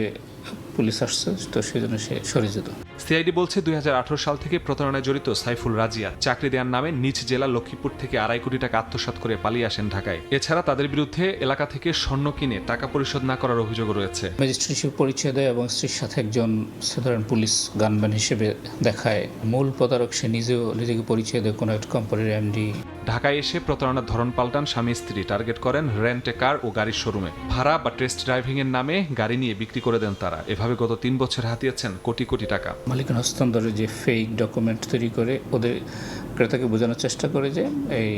পুলিশ আসছে, তো সেই জন্য সে সরে যেত। সিআইডি বলছে 2018 সাল থেকে প্রতারণায় জড়িত সাইফুল রাজিয়া চাকরি দেওয়ার নামে নিজ জেলা লক্ষ্মীপুর থেকে 2.5 কোটি টাকা আত্মসাৎ করে পালিয়ে আসেন ঢাকায়। এছাড়া তাদের বিরুদ্ধে এলাকা থেকে স্বর্ণ কিনে টাকা পরিশোধ না করার অভিযোগ রয়েছে। ম্যাজিস্ট্রেট হিসেবে পরিচয় দেয় এবং স্ত্রীর সাথে একজন সাধারণ পুলিশ গানম্যান হিসেবে দেখায়। মূল প্রতারক সে নিজেকে পরিচয় দেয় কোনো একটা কোম্পানির এমডি। ঢাকায় এসে প্রতারণার ধরন পাল্টান স্বামী স্ত্রী। টার্গেট করেন রেন্ট এ কার ও গাড়ির শোরুমে। ভাড়া বা টেস্ট ড্রাইভিং এর নামে গাড়ি নিয়ে বিক্রি করে দেন তারা। এভাবে গত 3 বছর হাতিয়েছেন কোটি কোটি টাকা। মালিকানা হস্তান্তরের যে ফেক ডকুমেন্ট তৈরি করে ওদের ক্রেতাকে বোঝানোর চেষ্টা করে যে এই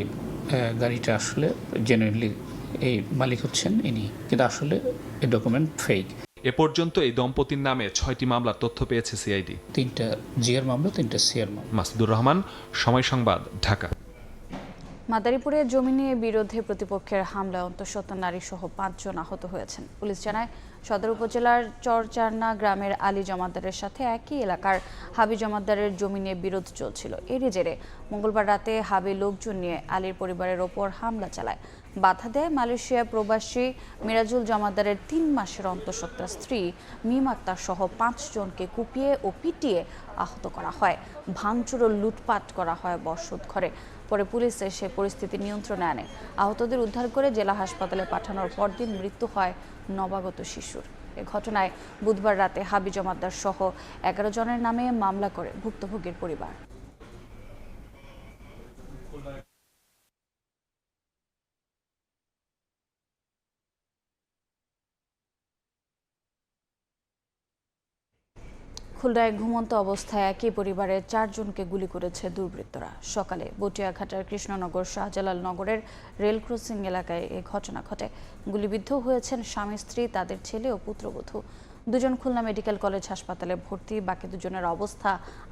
গাড়িটা আসলে জেনুইনলি এই মালিক হচ্ছেন ইনি, কিন্তু আসলে এই ডকুমেন্ট ফেক। এ পর্যন্ত এই দম্পতির নামে 6টি মামলার তথ্য পেয়েছে সিআইডি। 3টা জিআর মামলা, 3টা সিআর মামলা। মাসুদুর রহমান, সময় সংবাদ, ঢাকা। মাদারীপুরে জমি নিয়ে বিরোধে প্রতিপক্ষের হামলায় অন্তঃসত্ত্বা নারী সহ 5 জন আহত হয়েছেন। পুলিশ জানায় সদর উপজেলার চরচারনা গ্রামের আলী জমাদ্দারের সাথে একই এলাকার হাবি জমাদ্দারের জমি নিয়ে বিরোধ চলছিল। এরই জেরে মঙ্গলবার রাতে হাবি লোকজন নিয়ে আলীর পরিবারের ওপর হামলা চালায়। বাধা দেয় মালয়েশিয়া প্রবাসী মিরাজুল জমাদ্দারের 3 মাসের অন্তঃসত্ত্বা স্ত্রী মিম আক্তার সহ 5 জনকে কুপিয়ে ও পিটিয়ে আহত করা হয়। ভাঙচুর ও লুটপাট করা হয় বসত ঘরে। পরে পুলিশ এসে পরিস্থিতি নিয়ন্ত্রণে আনে। আহতদের উদ্ধার করে জেলা হাসপাতালে পাঠানোর পরদিন মৃত্যু হয় নবাগত শিশুর। এ ঘটনায় বুধবার রাতে হাবি জমাদ্দার সহ 11 জনের নামে মামলা করে ভুক্তভোগীর পরিবার। খুলনায় ঘুমন্ত অবস্থায় একই পরিবারের 4 জনকে গুলি করেছে দুর্বৃত্তরা। সকালে বটিয়াঘাটার কৃষ্ণনগর শাহজালাল নগরের রেল ক্রসিং এলাকায় এ ঘটনা ঘটে। গুলিবিদ্ধ হয়েছেন স্বামী স্ত্রী, তাদের ছেলে ও পুত্রবধূ। 2 জন খুলনা মেডিকেল কলেজ হাসপাতালে ভর্তি, বাকি 2 জনের অবস্থা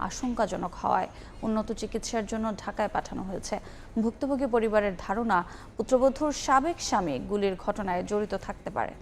আশঙ্কাজনক হওয়ায় উন্নত চিকিৎসার জন্য ঢাকায় পাঠানো হয়েছে। ভুক্তভোগী পরিবারের ধারণা পুত্রবধূর সাবেক স্বামী গুলির ঘটনায় জড়িত থাকতে পারে।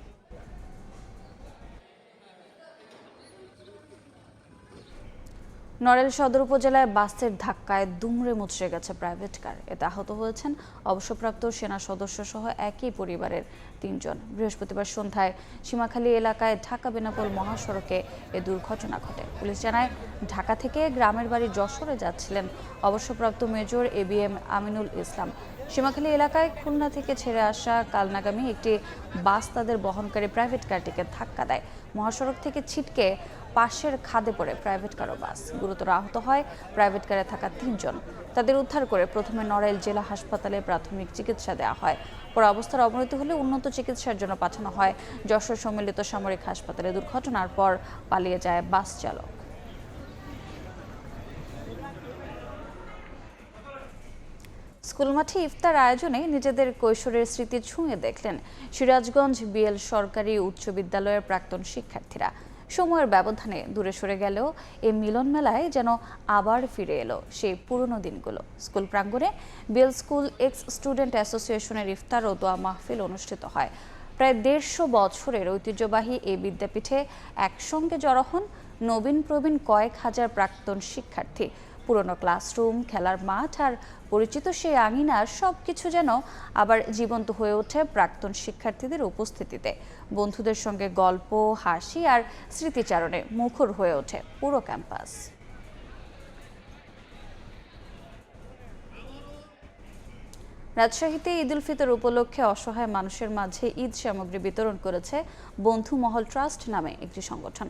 নড়াইল সদর উপজেলায় বাসের ধাক্কায় দুমড়ে মুচড়ে গেছে প্রাইভেট কার। এতে আহত হয়েছেন অবসরপ্রাপ্ত সেনা সদস্য সহ একই পরিবারের 3 জন। বৃহস্পতিবার সন্ধ্যায় সীমাখালী এলাকায় ঢাকা বেনাপোল মহাসড়কে এ দুর্ঘটনা ঘটে। পুলিশ জানায় ঢাকা থেকে গ্রামের বাড়ি যশোরে যাচ্ছিলেন অবসরপ্রাপ্ত মেজর ABM আমিনুল ইসলাম। সীমাখালী এলাকায় খুলনা থেকে ছেড়ে আসা কালনাগামী একটি বাস তাদের বহনকারী প্রাইভেট কারটিকে ধাক্কা দেয়। মহাসড়ক থেকে ছিটকে পাশের খাদে পড়ে প্রাইভেট কার ও বাস। গুরুতর আহত হয় প্রাইভেট কারে থাকা 3 জন। তাদের উদ্ধার করে প্রথমে নড়াইল জেলা হাসপাতালে প্রাথমিক চিকিৎসা দেওয়া হয়। পরে অবস্থার অবনতি হলে উন্নত চিকিৎসার জন্য পাঠানো হয় যশোর সম্মিলিত সামরিক হাসপাতালে। দুর্ঘটনার পর পালিয়ে যায় বাস চালক। স্কুল মাঠে ইফতার আয়োজনে নিজেদের কৈশোরের স্মৃতি ছুঁয়ে দেখলেন সিরাজগঞ্জ BL সরকারি উচ্চ বিদ্যালয়ের প্রাক্তন শিক্ষার্থীরা। সময়ের ব্যবধানে দূরে সরে গেলেও এই মিলন মেলায় যেন আবার ফিরে এলো সেই পুরনো দিনগুলো। স্কুল প্রাঙ্গণে BL স্কুল এক্স স্টুডেন্ট অ্যাসোসিয়েশনের ইফতার ও দোয়া মাহফিল অনুষ্ঠিত হয়। প্রায় 150 বছরের ঐতিহ্যবাহী এই বিদ্যাপীঠে একসঙ্গে জড়ো হন নবীন প্রবীণ কয়েক হাজার প্রাক্তন শিক্ষার্থী। পুরনো ক্লাসরুম, খেলার মাঠ আর পরিচিত সেই আঙিনার সবকিছু যেন আবার জীবন্ত হয়ে ওঠে প্রাক্তন শিক্ষার্থীদের উপস্থিতিতে। বন্ধুদের সঙ্গে গল্প, হাসি আর স্মৃতিচারণে মুখর হয়ে ওঠে পুরো ক্যাম্পাস। রাজশাহীতে ঈদ উল ফিতর উপলক্ষে অসহায় মানুষের মাঝে ঈদ সামগ্রী বিতরণ করেছে বন্ধু মহল ট্রাস্ট নামে একটি সংগঠন।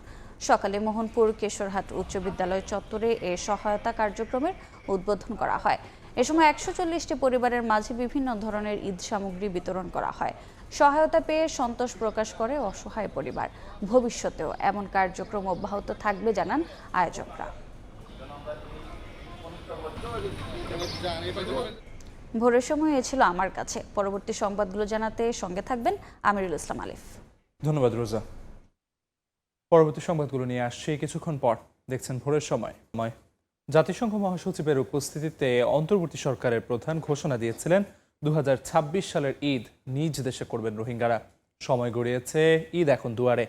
সকালে মোহনপুর কেশরহাট উচ্চ বিদ্যালয় চত্বরে এ সহায়তা কার্যক্রমের উদ্বোধন করা হয়। এ সময় 140টি পরিবারের মাঝে বিভিন্ন ধরনের ঈদ সামগ্রী বিতরণ করা হয়। সহায়তা পেয়ে সন্তোষ প্রকাশ করে অসহায় পরিবার। ভবিষ্যতেও এমন কার্যক্রম অব্যাহত থাকবে জানান আয়োজকরা। ভোরের সময় এ ছিল আমার কাছে। পরবর্তী সংবাদগুলো জানাতে সঙ্গে থাকবেন আমিরুল ইসলাম আলিফ। ধন্যবাদ রোজা। পরবর্তী সংবাদগুলো নিয়ে আসছে কিছুক্ষণ পর। দেখছেন ভোরের সময়। জাতিসংঘ মহাসচিবের উপস্থিতিতে অন্তর্বর্তী সরকারের প্রধান ঘোষণা দিয়েছিলেন 2026 সালের ঈদ নিজ দেশে করবেন রোহিঙ্গারা। সময় গড়িয়েছে, ঈদ এখন দুয়ারে।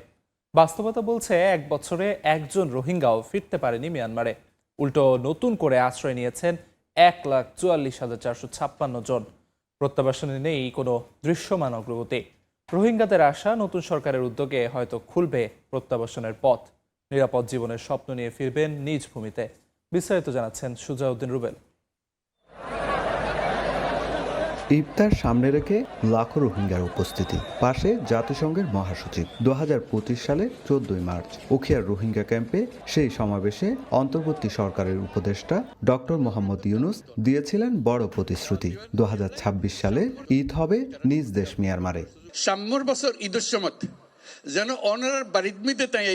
বাস্তবতা বলছে 1 বছরে একজন রোহিঙ্গাও ফিরতে পারেনি মিয়ানমারে। উল্টো নতুন করে আশ্রয় নিয়েছেন 1,44,456 জন। প্রত্যাবাসনে নেই কোনো দৃশ্যমান অগ্রগতি। রোহিঙ্গাদের আশা নতুন সরকারের উদ্যোগে হয়তো খুলবে প্রত্যাবাসনের পথ। নিরাপদ জীবনের স্বপ্ন নিয়ে ফিরবেন নিজ ভূমিতে। বিস্তারিত জানাচ্ছেন সুজাউদ্দিন রুবেল। ইফতার সামনে রেখে লাখো রোহিঙ্গার উপস্থিতি। পাশে জাতিসংঘের মহাসচিব। 2025 সালে 14 মার্চ উখিয়ার রোহিঙ্গা ক্যাম্পে সেই সমাবেশে অন্তর্বর্তী সরকারের উপদেষ্টা ডক্টর মোহাম্মদ ইউনুস দিয়েছিলেন বড় প্রতিশ্রুতি। 2026 সালে ঈদ হবে নিজ দেশ মিয়ানমারে। সাম্যর বছর ঈদের সময় যেন অনার বাড়িতে তাই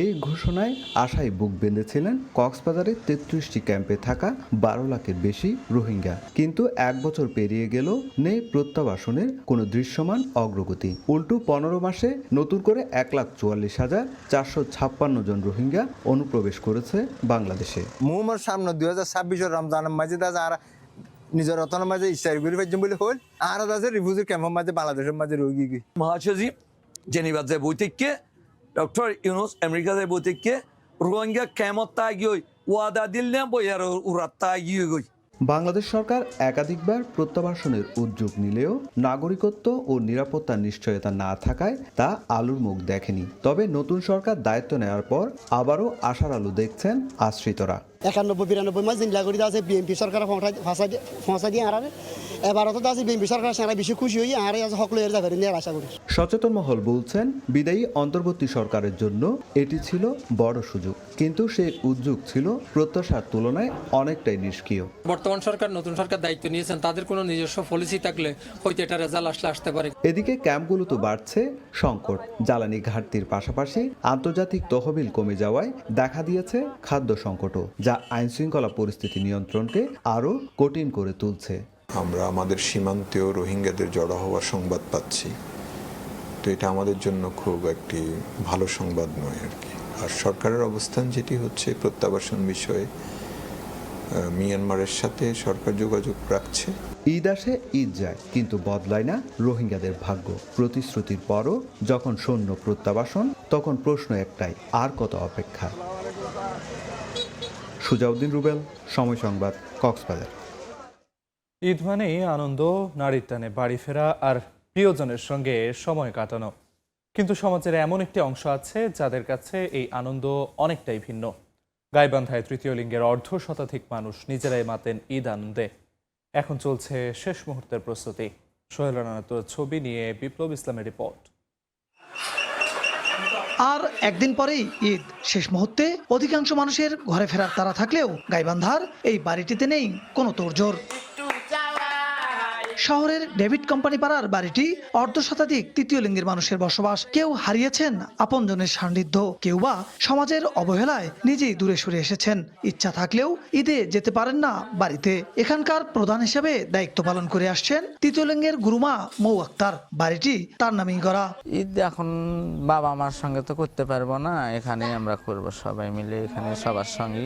এই ঘোষণায় আশায় বুক বেঁধেছিলেন কক্সবাজারের 33টি ক্যাম্পে থাকা 12 লাখের বেশি রোহিঙ্গা। কিন্তু 1 বছর পেরিয়ে গেল, নেই প্রত্যাবাসনের কোনো দৃশ্যমান অগ্রগতি। উল্টো 15 মাসে নতুন করে 1,44,456 জন রোহিঙ্গা অনুপ্রবেশ করেছে বাংলাদেশে। মুহম্মদ সামনে 2026 রমজান মাজিদা যারা নিজের রতনের মাঝে ইচ্ছার ঘুরে পাইছেন বলে হল আর আছে রিফিউজি ক্যাম্পের মাঝে বাংলাদেশের মাঝে রোগী গই মহাসচিব জেনিভা যে বৈঠকে ডক্টর ইউনুস আমেরিকা যে বৈঠকে রোহিঙ্গা কেমত তাগিয়ে ওয়াদা দিল না বইয়ার উড়াত তাগিয়ে গই। বাংলাদেশ সরকার একাধিকবার প্রত্যাবাসনের উদ্যোগ নিলেও নাগরিকত্ব ও নিরাপত্তার নিশ্চয়তা না থাকায় তা আলোর মুখ দেখেনি। তবে নতুন সরকার দায়িত্ব নেওয়ার পর আবারও আশার আলো দেখছেন আশ্রিতরা। 91-92 মাস জিল্লা করে আছে বিএনপি সরকার ফসা দিয়ে আরারে এবার তো আছে বিএনপি সরকার সারা বেশি খুশি হই আরে আছে হক লয়ের যাবে নিয়ে আশা করি। সচেতন মহল বলছেন বিদায়ী অন্তর্বর্তী সরকারের জন্য এটি ছিল বড় সুযোগ, কিন্তু সেই উদ্যোগ ছিল প্রত্যাশার তুলনায় অনেকটাই নিষ্ক্রিয়। বর্তমান সরকার নতুন সরকার দায়িত্ব নিয়েছেন, তাদের কোনো নিজস্ব পলিসি থাকলে হয়তো এটা রেজাল্ট আসতে পারে। এদিকে ক্যাম্পগুলোতে বাড়ছে সংকট, জ্বালানি ঘাটতির পাশাপাশি আন্তর্জাতিক তহবিল কমে যাওয়ায় দেখা দিয়েছে খাদ্য সংকটও, যা আইন শৃঙ্খলা পরিস্থিতি নিয়ন্ত্রণকে আরও কঠিন করে তুলছে। আমরা আমাদের সীমান্তেও রোহিঙ্গাদের জড়ো হওয়ার সংবাদ পাচ্ছি, তো এটা আমাদের জন্য খুব একটি ভালো সংবাদ নয় আর কি। আর সরকারের অবস্থান যেটি হচ্ছে প্রত্যাবাসন বিষয়ে মিয়ানমারের সাথে সরকার যোগাযোগ রাখছে। ঈদ আসে ঈদ যায়, কিন্তু বদলায় না রোহিঙ্গাদের ভাগ্য। প্রতিশ্রুতির পরও যখন সৈন্য প্রত্যাবাসন, তখন প্রশ্ন একটাই, আর কত অপেক্ষা? সুজাউদ্দিন রুবেল, সময় সংবাদ, কক্সবাজার। ঈদ মানেই আনন্দ, নারীর টানে বাড়ি ফেরা আর প্রিয়জনের সঙ্গে সময় কাটানো। কিন্তু সমাজের এমন একটি অংশ আছে যাদের কাছে এই আনন্দ অনেকটাই ভিন্ন। গাইবান্ধায় তৃতীয় লিঙ্গের অর্ধশতাধিক মানুষ নিজেরাই মাতেন ঈদ আনন্দে। এখন চলছে শেষ মুহূর্তের প্রস্তুতি। সোহেল রানার ছবি নিয়ে বিপ্লব ইসলামের রিপোর্ট। আর একদিন পরেই ঈদ, শেষ মুহূর্তে অধিকাংশ মানুষের ঘরে ফেরার তাড়া থাকলেও গাইবান্ধার এই বাড়িটিতে নেই কোনো তোড়জোড়। শহরের ডেভিড কোম্পানি পাড়ার বাড়িটি অর্ধশতাধিক তৃতীয় লিঙ্গের মানুষের বসবাস। কেউ হারিয়েছেন আপনজনের সান্নিধ্য, কেউ বা সমাজের অবহেলায় নিজেই দূরে সরে এসেছেন। ইচ্ছা থাকলেও ঈদে যেতে পারেন না বাড়িতে। এখানকার প্রধান হিসেবে দায়িত্ব পালন করে আসছেন তৃতীয় লিঙ্গের গুরুমা মৌ আক্তার। বাড়িটি তার নামেই করা। ঈদ এখন বাবা মার সঙ্গে তো করতে পারবো না, এখানে আমরা করব, সবাই মিলে এখানে সবার সঙ্গে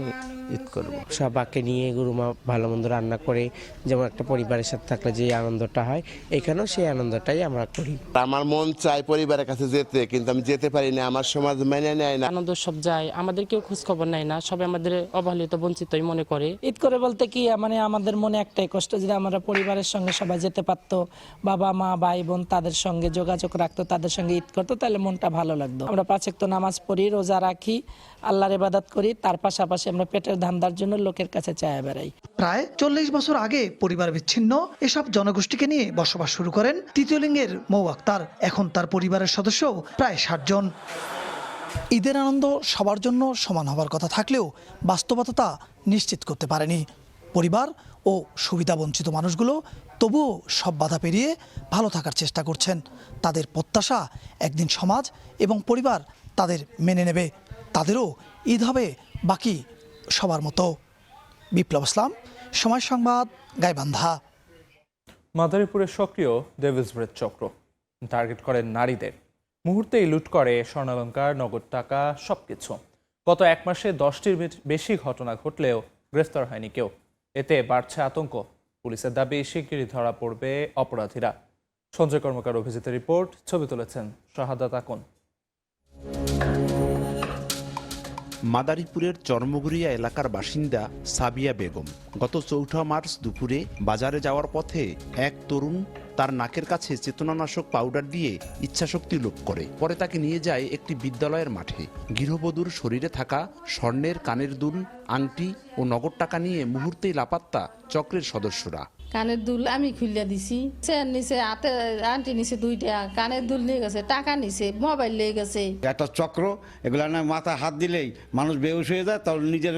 ঈদ করব। সবাইকে নিয়ে গুরুমা ভালো মন্দ রান্না করে, যেমন একটা পরিবারের সাথে থাকলে যে আনন্দটা হয়, এখানেও সেই আনন্দটাই আমরা করি। আমার মন চাই পরিবারের কাছে যেতে, কিন্তু আমি যেতে পারি না, আমার সমাজ মেনে নেয় না। আনন্দ সব যায়, আমাদের কেউ খোঁজ খবর নেয় না, সবাই আমাদের অবহেলিত বঞ্চিতই মনে করে। ঈদ করে বলতে কি মানে আমাদের মনে একটাই কষ্ট, যে আমরা পরিবারের সঙ্গে সবাই যেতে পারতো, বাবা মা ভাই বোন তাদের সঙ্গে যোগাযোগ রাখতো, তাদের সঙ্গে ঈদ করতো, তাহলে মনটা ভালো লাগতো। আমরা 5 ওয়াক্ত নামাজ পড়ি, রোজা রাখি, আল্লাহর ইবাদত করি, তার পাশাপাশি আমরা পেটের ধান্দার জন্য লোকের কাছে চায়া বেড়াই। প্রায় 40 বছর আগে পরিবার বিচ্ছিন্ন এসব জনগোষ্ঠীকে নিয়ে বসবাস শুরু করেন তৃতীয় লিঙ্গের মৌ আক্তার। এখন তার পরিবারের সদস্য প্রায় 60 জন। ঈদের আনন্দ সবার জন্য সমান হবার কথা থাকলেও বাস্তবতা নিশ্চিত করতে পারেনি পরিবার ও সুবিধাবঞ্চিত মানুষগুলো। তবুও সব বাধা পেরিয়ে ভালো থাকার চেষ্টা করছেন। তাদের প্রত্যাশা একদিন সমাজ এবং পরিবার তাদের মেনে নেবে, তাদেরও ঈদ হবে বাকি সবার মতো। বিপ্লব ইসলাম, সময় সংবাদ, গাইবান্ধা। মাদারীপুরে সক্রিয় ডেভিলস ব্রেথ চক্র টার্গেট করেন নারীদের। মুহূর্তেই লুট করে স্বর্ণালংকার, নগদ টাকা, সবকিছু। গত 1 মাসে 10টির বেশি ঘটনা ঘটলেও গ্রেফতার হয়নি কেউ। এতে বাড়ছে আতঙ্ক। পুলিশের দাবি শিগগিরই ধরা পড়বে অপরাধীরা। সঞ্জয় কর্মকার অভিজিত রিপোর্ট, ছবি তুলেছেন শাহাদাত আকন। মাদারীপুরের চরমগুড়িয়া এলাকার বাসিন্দা সাবিয়া বেগম গত 4 মার্চ দুপুরে বাজারে যাওয়ার পথে এক তরুণ তার নাকের কাছে চেতনানাশক পাউডার দিয়ে ইচ্ছাশক্তি লোপ করে। পরে তাকে নিয়ে যায় একটি বিদ্যালয়ের মাঠে। গৃহবধূর শরীরে থাকা স্বর্ণের কানের দুল, আংটি ও নগদ টাকা নিয়ে মুহূর্তেই লাপাত্তা চক্রের সদস্যরা। কানের দুল আমি খুলে দিছি, চেন নিছে, হাতে আংটি নিছে 2টা, কানের দুল নিয়ে গেছে, টাকা নিছে, মোবাইল নিয়ে গেছে। একটা চক্র, এগুলা না মাথায় হাত দিলেই মানুষ বেহুশ হয়ে যায়, তাহলে নিজের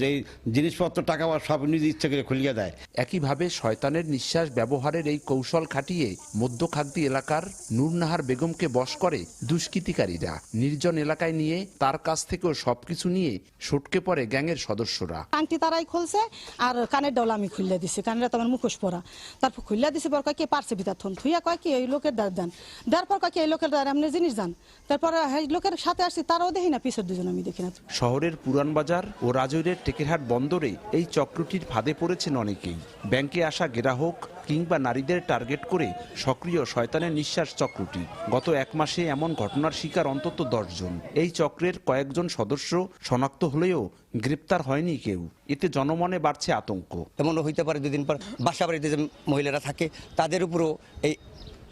যে জিনিসপত্র টাকা সব নিজে ইচ্ছা করে খুলিয়ে দেয়। একইভাবে শয়তানের নিঃশ্বাস ব্যবহারের এই কৌশল খাটিয়ে মধ্যখাগদি এলাকার নূরনাহার বেগমকে বশ করে দুষ্কৃতিকারীরা। নির্জন এলাকায় নিয়ে তার কাছ থেকেও সবকিছু নিয়ে সটকে পড়ে গ্যাংয়ের সদস্যরা। আংটি তারাই খুলছে আর কানের ডলা আমি খুলে দিছি, কানের তো আমার মুখোশ মুখোশ পরা। তারপর খুললা দিছে পর কয় কি পারছে ভিতর থন থুইয়া কয় কি এই লোকের দ্বার দেন দেওয়ার পর কয় কি এই লোকের দ্বার এমনি জিনিস যান। তারপরে এই লোকের সাথে আসছি তারাও দেখি না, পিছের দুজন আমি দেখি না। শহরের পুরান বাজার ও রাজৈরের টেকেরহাট বন্দরে এই চক্রটির ফাঁদে পড়েছেন অনেকেই। ব্যাংকে আসা গ্রাহক কিংবা নারীদের টার্গেট করে সক্রিয় শয়তানের নিঃশ্বাস চক্রটি। গত 1 মাসে এমন ঘটনার শিকার অন্তত 10 জন। এই চক্রের কয়েকজন সদস্য শনাক্ত হলেও গ্রেপ্তার হয়নি কেউ। এতে জনমনে বাড়ছে আতঙ্ক। এমনও হইতে পারে 2 দিন পর বাসা বাড়িতে যে মহিলারা থাকে তাদের উপরও এই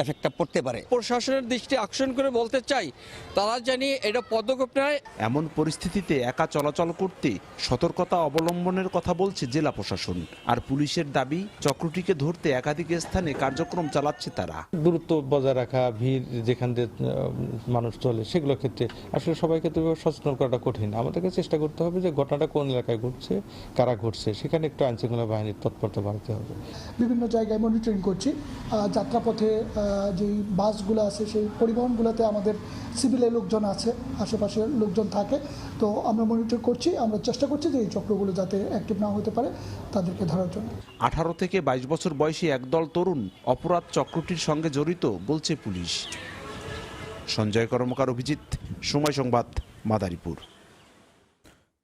এফেক্টটা পড়তে পারে। প্রশাসনের দৃষ্টি আকর্ষণ করে বলতে চাই, তারা জানি এটা পদক্ষেপ নেয়। এমন পরিস্থিতিতে একা চলাচল করতে সতর্কতা অবলম্বনের কথা বলছে জেলা প্রশাসন। আর পুলিশের দাবি, চক্রটিকে ধরতে একাধিক স্থানে কার্যক্রম চালাচ্ছে তারা। দূরত্ব বজায় রাখা, ভিড় যেখান দিয়ে মানুষ চলে সেগুলোর ক্ষেত্রে আসলে সবাইকে তো সচেতন করাটা কঠিন। আমাদেরকে চেষ্টা করতে হবে যে ঘটনাটা কোন এলাকায় ঘটছে, কারা ঘটছে, সেখানে একটু আইনশৃঙ্খলা বাহিনীর তৎপরতা বাড়াতে হবে। বিভিন্ন জায়গায় মনিটরিং করছি। যাত্রাপথে যে বাসগুলো আছে সেই পরিবহনগুলোতে আমাদের সিভিলের লোকজন আছে, আশেপাশের লোকজন থাকে, তো আমরা মনিটর করছি। আমরা চেষ্টা করছি যে এই চক্রগুলো যাতে অ্যাক্টিভ না হতে পারে তাদেরকে ধরার জন্য। 18 থেকে 22 বছর বয়সী একদল তরুণ অপরাধ চক্রটির সঙ্গে জড়িত বলছে পুলিশ। সঞ্জয় কর্মকার, অভিজিৎ, সময় সংবাদ, মাদারীপুর।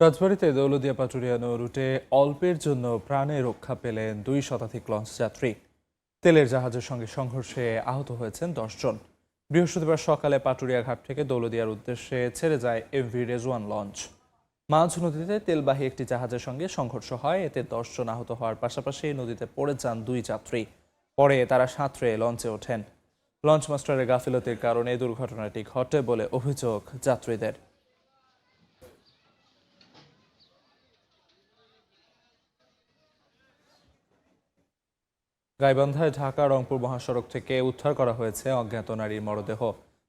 রাজবাড়ীতে দৌলতদিয়া পাটুরিয়া নৌ রুটে অল্পের জন্য প্রাণে রক্ষা পেলেন 2 শতাধিক লঞ্চ যাত্রী। তেলের জাহাজের সঙ্গে সংঘর্ষে আহত হয়েছেন 10 জন। বৃহস্পতিবার সকালে পাটুরিয়া ঘাট থেকে দৌলতদিয়ার উদ্দেশ্যে ছেড়ে যায় এমভি রেজওয়ান লঞ্চ। মাঝ নদীতে তেলবাহী একটি জাহাজের সঙ্গে সংঘর্ষ হয়। এতে 10 জন আহত হওয়ার পাশাপাশি নদীতে পড়ে যান 2 যাত্রী। পরে তারা সাঁতরে লঞ্চে ওঠেন। লঞ্চ মাস্টারের গাফিলতির কারণে দুর্ঘটনাটি ঘটে বলে অভিযোগ যাত্রীদের। গাইবান্ধায় ঢাকা রংপুর মহাসড়ক থেকে উদ্ধার করা হয়েছে অজ্ঞাত নারীর মরদেহ।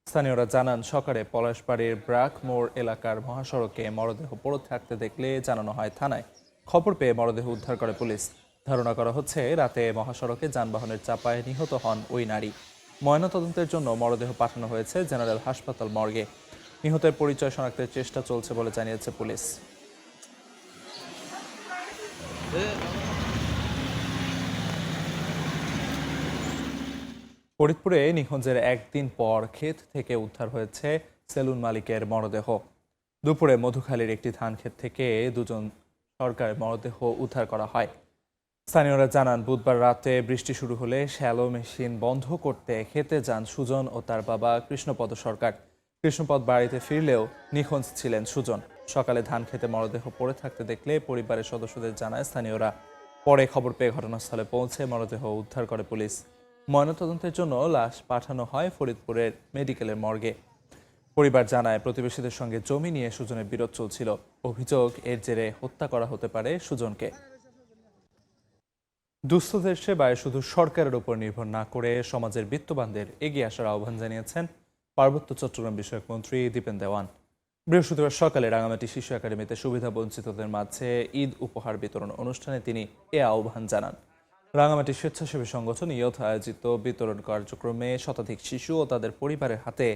স্থানীয়রা জানান, সকালে পলাশবাড়ির ব্রাক মোড় এলাকার মহাসড়কে মরদেহ পড়ে থাকতে দেখলে জানানো হয় থানায়। খবর পেয়ে মরদেহ উদ্ধার করে পুলিশ। ধারণা করা হচ্ছে রাতে মহাসড়কে যানবাহনের চাপায় নিহত হন ওই নারী। ময়নাতদন্তের জন্য মরদেহ পাঠানো হয়েছে জেনারেল হাসপাতাল মর্গে। নিহতের পরিচয় শনাক্তের চেষ্টা চলছে বলে জানিয়েছে পুলিশ। ফরিদপুরে নিখোঁজের একদিন পর ক্ষেত থেকে উদ্ধার হয়েছে সেলুন মালিকের মরদেহ। দুপুরে মধুখালীর একটি ধান ক্ষেত থেকে 2 জন সরকারের মরদেহ উদ্ধার করা হয়। স্থানীয়রা জানান, বুধবার রাতে বৃষ্টি শুরু হলে শ্যালো মেশিন বন্ধ করতে খেতে যান সুজন ও তার বাবা কৃষ্ণপদ সরকার। কৃষ্ণপদ বাড়িতে ফিরলেও নিখোঁজ ছিলেন সুজন। সকালে ধান খেতে মরদেহ পড়ে থাকতে দেখলে পরিবারের সদস্যদের জানায় স্থানীয়রা। পরে খবর পেয়ে ঘটনাস্থলে পৌঁছে মরদেহ উদ্ধার করে পুলিশ। ময়নাতদন্তের জন্য লাশ পাঠানো হয় ফরিদপুরের মেডিকেলের মর্গে। পরিবার জানায়, প্রতিবেশীদের সঙ্গে জমি নিয়ে সুজনের বিরোধ চলছিল। অভিযোগ, এর জেরে হত্যা করা হতে পারে সুজনকে। দুস্থদের সেবায় শুধু সরকারের উপর নির্ভর না করে সমাজের বিত্তবানদের এগিয়ে আসার আহ্বান জানিয়েছেন পার্বত্য চট্টগ্রাম বিষয়ক মন্ত্রী দীপেন দেওয়ান। বৃহস্পতিবার সকালে রাঙামাটি শিশু একাডেমিতে সুবিধা বঞ্চিতদের মাঝে ঈদ উপহার বিতরণ অনুষ্ঠানে তিনি এ আহ্বান জানান। রাঙামাটি স্বেচ্ছাসেবী সংগঠন ইয়থ আয়োজিত বিতরণ কার্যক্রমে শতাধিক শিশু ও তাদের পরিবারের হাতে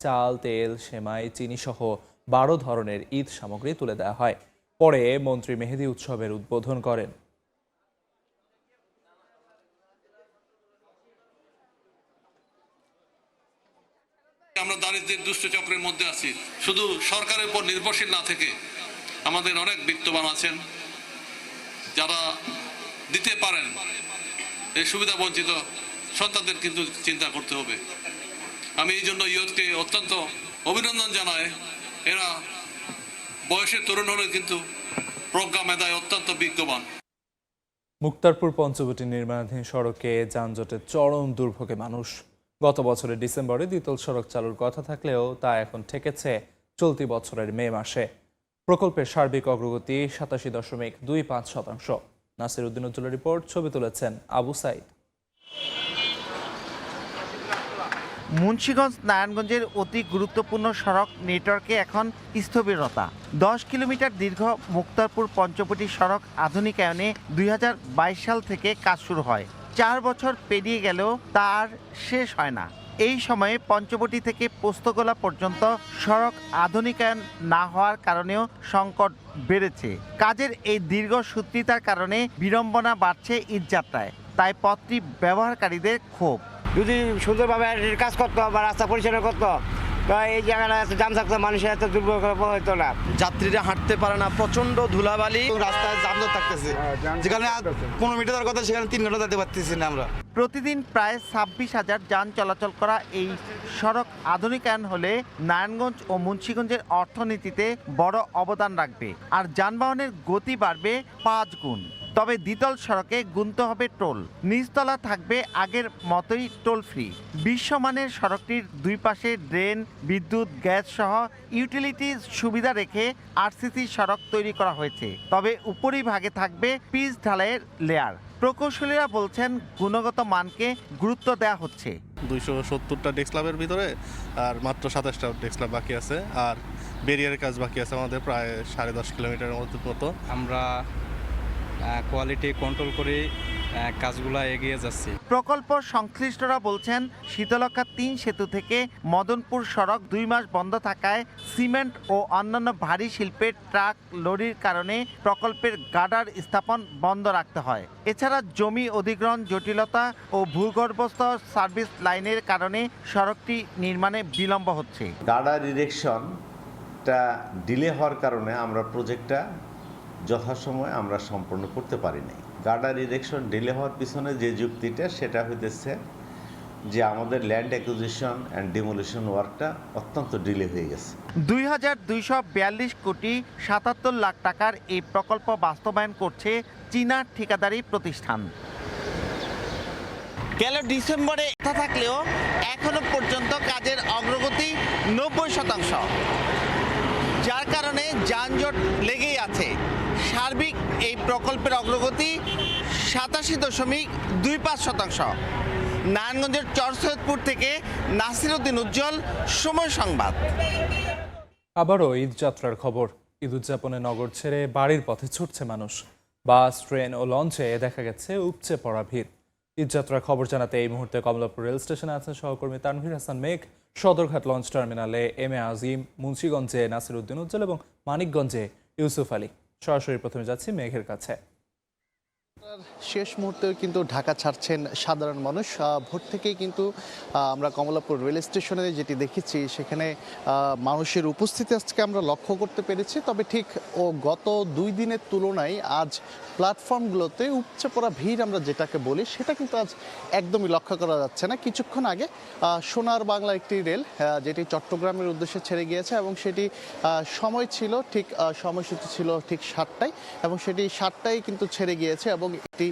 চাল, তেল, সেমাই, চিনি সহ 12 ধরনের ঈদ সামগ্রী তুলে দেওয়া হয়। পরে মন্ত্রী মেহেদি উৎসবের উদ্বোধন করেন। আমরা দারিদ্র্যের দুষ্ট চক্রের মধ্যে আছি। শুধু সরকারের উপর নির্ভরশীল না থেকে আমাদের অনেক বিত্তবান আছেন যারা দিতে পারেন। এই সুবিধা বঞ্চিত সন্তানদের কিন্তু চিন্তা করতে হবে। আমি এই জন্য ইয়ুথকে অত্যন্ত অভিনন্দন জানাই। এরা বয়সের তরুণ হলে কিন্তু প্রজ্ঞা মেধায় অত্যন্ত বিজ্ঞবান। মুক্তারপুর পঞ্চবটি নির্মাণাধীন সড়কে যানজটের চরম দুর্ভোগে মানুষ। গত বছরের ডিসেম্বরে দ্বিতল সড়ক চালুর কথা থাকলেও তা এখন ঠেকেছে চলতি বছরের মে মাসে। প্রকল্পের সার্বিক অগ্রগতি 87.25%। নাসির উদ্দিন উজ্জ্বলের রিপোর্ট, ছবি তুলেছেন আবু সাইদ। মুন্সিগঞ্জ নারায়ণগঞ্জের অতি গুরুত্বপূর্ণ সড়ক নেটওয়ার্কে এখন স্থবিরতা। 10 কিলোমিটার দীর্ঘ মুক্তারপুর পঞ্চবটি সড়ক আধুনিকায়নে 2022 সাল থেকে কাজ শুরু হয়। 4 বছর পেরিয়ে গেলেও তার শেষ হয় না। এই সময়ে পঞ্চবটি থেকে পোস্তগোলা পর্যন্ত সড়ক আধুনিকায়ন না হওয়ার কারণেও সংকট বেড়েছে। কাজের এই দীর্ঘ সূত্রিতার কারণে বিড়ম্বনা বাড়ছে ঈদযাত্রায়। তাই পথটি ব্যবহারকারীদের ক্ষোভ। যদি সুন্দরভাবে কাজ করতো বা রাস্তা পরিচালনা করতো, এই জায়গাটা এত জাম থাকতো, মানুষের এত দুর্ভোগ হতো না। যাত্রীরা হাঁটতে পারে না, প্রচন্ড ধুলাবালি, রাস্তায় জাম থাকতেছে, যেখানে 15 মিনিট দরকার কথা সেখানে 3 ঘন্টা যেতে পারতেছি না আমরা। প্রতিদিন প্রায় 26,000 যান চলাচল করা এই সড়ক আধুনিকায়ন হলে নারায়ণগঞ্জ ও মুন্সিগঞ্জের অর্থনীতিতে বড় অবদান রাখবে, আর যানবাহনের গতি বাড়বে 5 গুণ। তবে দ্বিতল সড়কে গুনতে হবে টোল, নিচতলা থাকবে আগের মতোই টোল ফ্রি। বিশ্বমানের সড়কটির দুই পাশে ড্রেন, বিদ্যুৎ, গ্যাস সহ ইউটিলিটি সুবিধা রেখে আরসিসি সড়ক তৈরি করা হয়েছে। তবে উপরিভাগে থাকবে পিচ ঢালাইয়ের লেয়ার। প্রকৌশলীরা বলছেন গুণগত মানকে গুরুত্ব দেওয়া হচ্ছে। 270টা ডেস্ক ল্যাবের ভিতরে আর মাত্র 27টা ডেস্ক ল্যাব বাকি আছে, আর ব্যারিয়ারের কাজ বাকি আছে আমাদের প্রায় 10.5 কিলোমিটারের মতো। আমরা কোয়ালিটি কন্ট্রোল করে কাজগুলো এগিয়ে যাচ্ছে। প্রকল্প সংশ্লিষ্টরা বলছেন শীতলক্ষা 3 সেতু থেকে মদনপুর সড়ক 2 মাস বন্ধ থাকায় সিমেন্ট ও অন্যান্য ভারী শিল্পের ট্রাক লরির কারণে প্রকল্পের গার্ডার স্থাপন বন্ধ রাখতে হয়। এছাড়া জমি অধিগ্রহণ জটিলতা ও ভূগর্ভস্থ সার্ভিস লাইনের কারণে সড়কটি নির্মাণে বিলম্ব হচ্ছে। গার্ডার ইরেকশনটা ডিলে হওয়ার কারণে আমরা প্রজেক্টটা যথাসময়ে আমরা সম্পন্ন করতে পারিনি। গার্ডার ইরেকশন ডিলে হওয়ার পিছনে যে যুক্তিটা সেটা হইতেছে যে আমাদের ল্যান্ড অ্যাকুইজিশন অ্যান্ড ডিমোলিশন ওয়ার্কটা অত্যন্ত ডিলে হয়ে গেছে। 2242 কোটি 77 লাখ টাকার এই প্রকল্প বাস্তবায়ন করছে চীনা ঠিকাদারি প্রতিষ্ঠান। গেল ডিসেম্বরে এটা থাকলেও এখনো পর্যন্ত কাজের অগ্রগতি 90%, যার কারণে যানজট লেগেই আছে। সার্বিক এই প্রকল্পের অগ্রগতি 87.25%। নারায়ণগঞ্জের চরসৈয়দপুর থেকে নাসির উদ্দিন উজ্জ্বল, সময় সংবাদ। আবারও ঈদ যাত্রার খবর। ঈদ উদযাপনে নগর ছেড়ে বাড়ির পথে ছুটছে মানুষ। বাস, ট্রেন ও লঞ্চে দেখা গেছে উপচে পড়া ভিড়। ঈদ যাত্রার খবর জানাতে এই মুহূর্তে কমলাপুর রেল স্টেশনে আছেন সহকর্মী তানভীর হাসান মেঘ, সদরঘাট লঞ্চ টার্মিনালে এম এ আজিম, মুন্সিগঞ্জে নাসির উদ্দিন উজ্জ্বল এবং মানিকগঞ্জে ইউসুফ আলী। সরাসরি প্রথমে যাচ্ছি মেঘের কাছে। শেষ মুহূর্তেও কিন্তু ঢাকা ছাড়ছেন সাধারণ মানুষ। ভোর থেকেই কিন্তু আমরা কমলাপুর রেল স্টেশনে যেটি দেখেছি সেখানে মানুষের উপস্থিতি আজকে আমরা লক্ষ্য করতে পেরেছি। তবে ঠিক গত 2 দিনের তুলনায় আজ প্ল্যাটফর্মগুলোতে উপচে পড়া ভিড় আমরা যেটাকে বলি সেটা কিন্তু আজ একদমই লক্ষ্য করা যাচ্ছে না। কিছুক্ষণ আগে সোনার বাংলা একটি রেল যেটি চট্টগ্রামের উদ্দেশ্যে ছেড়ে গিয়েছে এবং সেটি সময় ছিল ঠিক সময়সূচি ছিল ঠিক 7টায় এবং সেটি 7টায় কিন্তু ছেড়ে গিয়েছে এবং একটি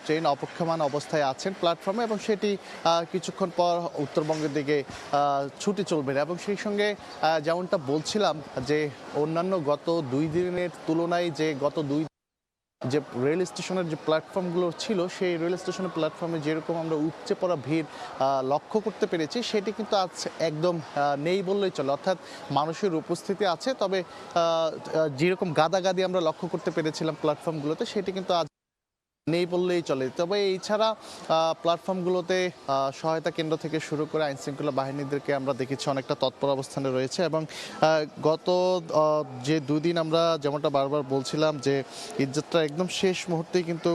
ট্রেন অপেক্ষমান অবস্থায় আছেন প্ল্যাটফর্মে এবং সেটি কিছুক্ষণ পর উত্তরবঙ্গের দিকে ছুটে চলবে এবং সেই সঙ্গে যেমনটা বলছিলাম যে অন্যান্য গত 2 দিনের তুলনায় যে গত 2 যে রেল স্টেশনের যে প্ল্যাটফর্মগুলো ছিল সেই রেল স্টেশনের প্ল্যাটফর্মে যেরকম আমরা উপচে পড়া ভিড় লক্ষ্য করতে পেরেছি সেটি কিন্তু আজ একদম নেই বললেই চলে। অর্থাৎ মানুষের উপস্থিতি আছে, তবে যেরকম গাদাগাদি আমরা লক্ষ্য করতে পেরেছিলাম প্ল্যাটফর্মগুলোতে সেটি কিন্তু আজ নেই বললেই চলে। তবে এছাড়া প্ল্যাটফর্মগুলোতে সহায়তা কেন্দ্র থেকে শুরু করে আইনশৃঙ্খলা বাহিনীদেরকে আমরা দেখেছি অনেকটা তৎপর অবস্থানে রয়েছে এবং গত যে 2 দিন আমরা যেমনটা বারবার বলছিলাম যে ঈদযাত্রা একদম শেষ মুহূর্তেই কিন্তু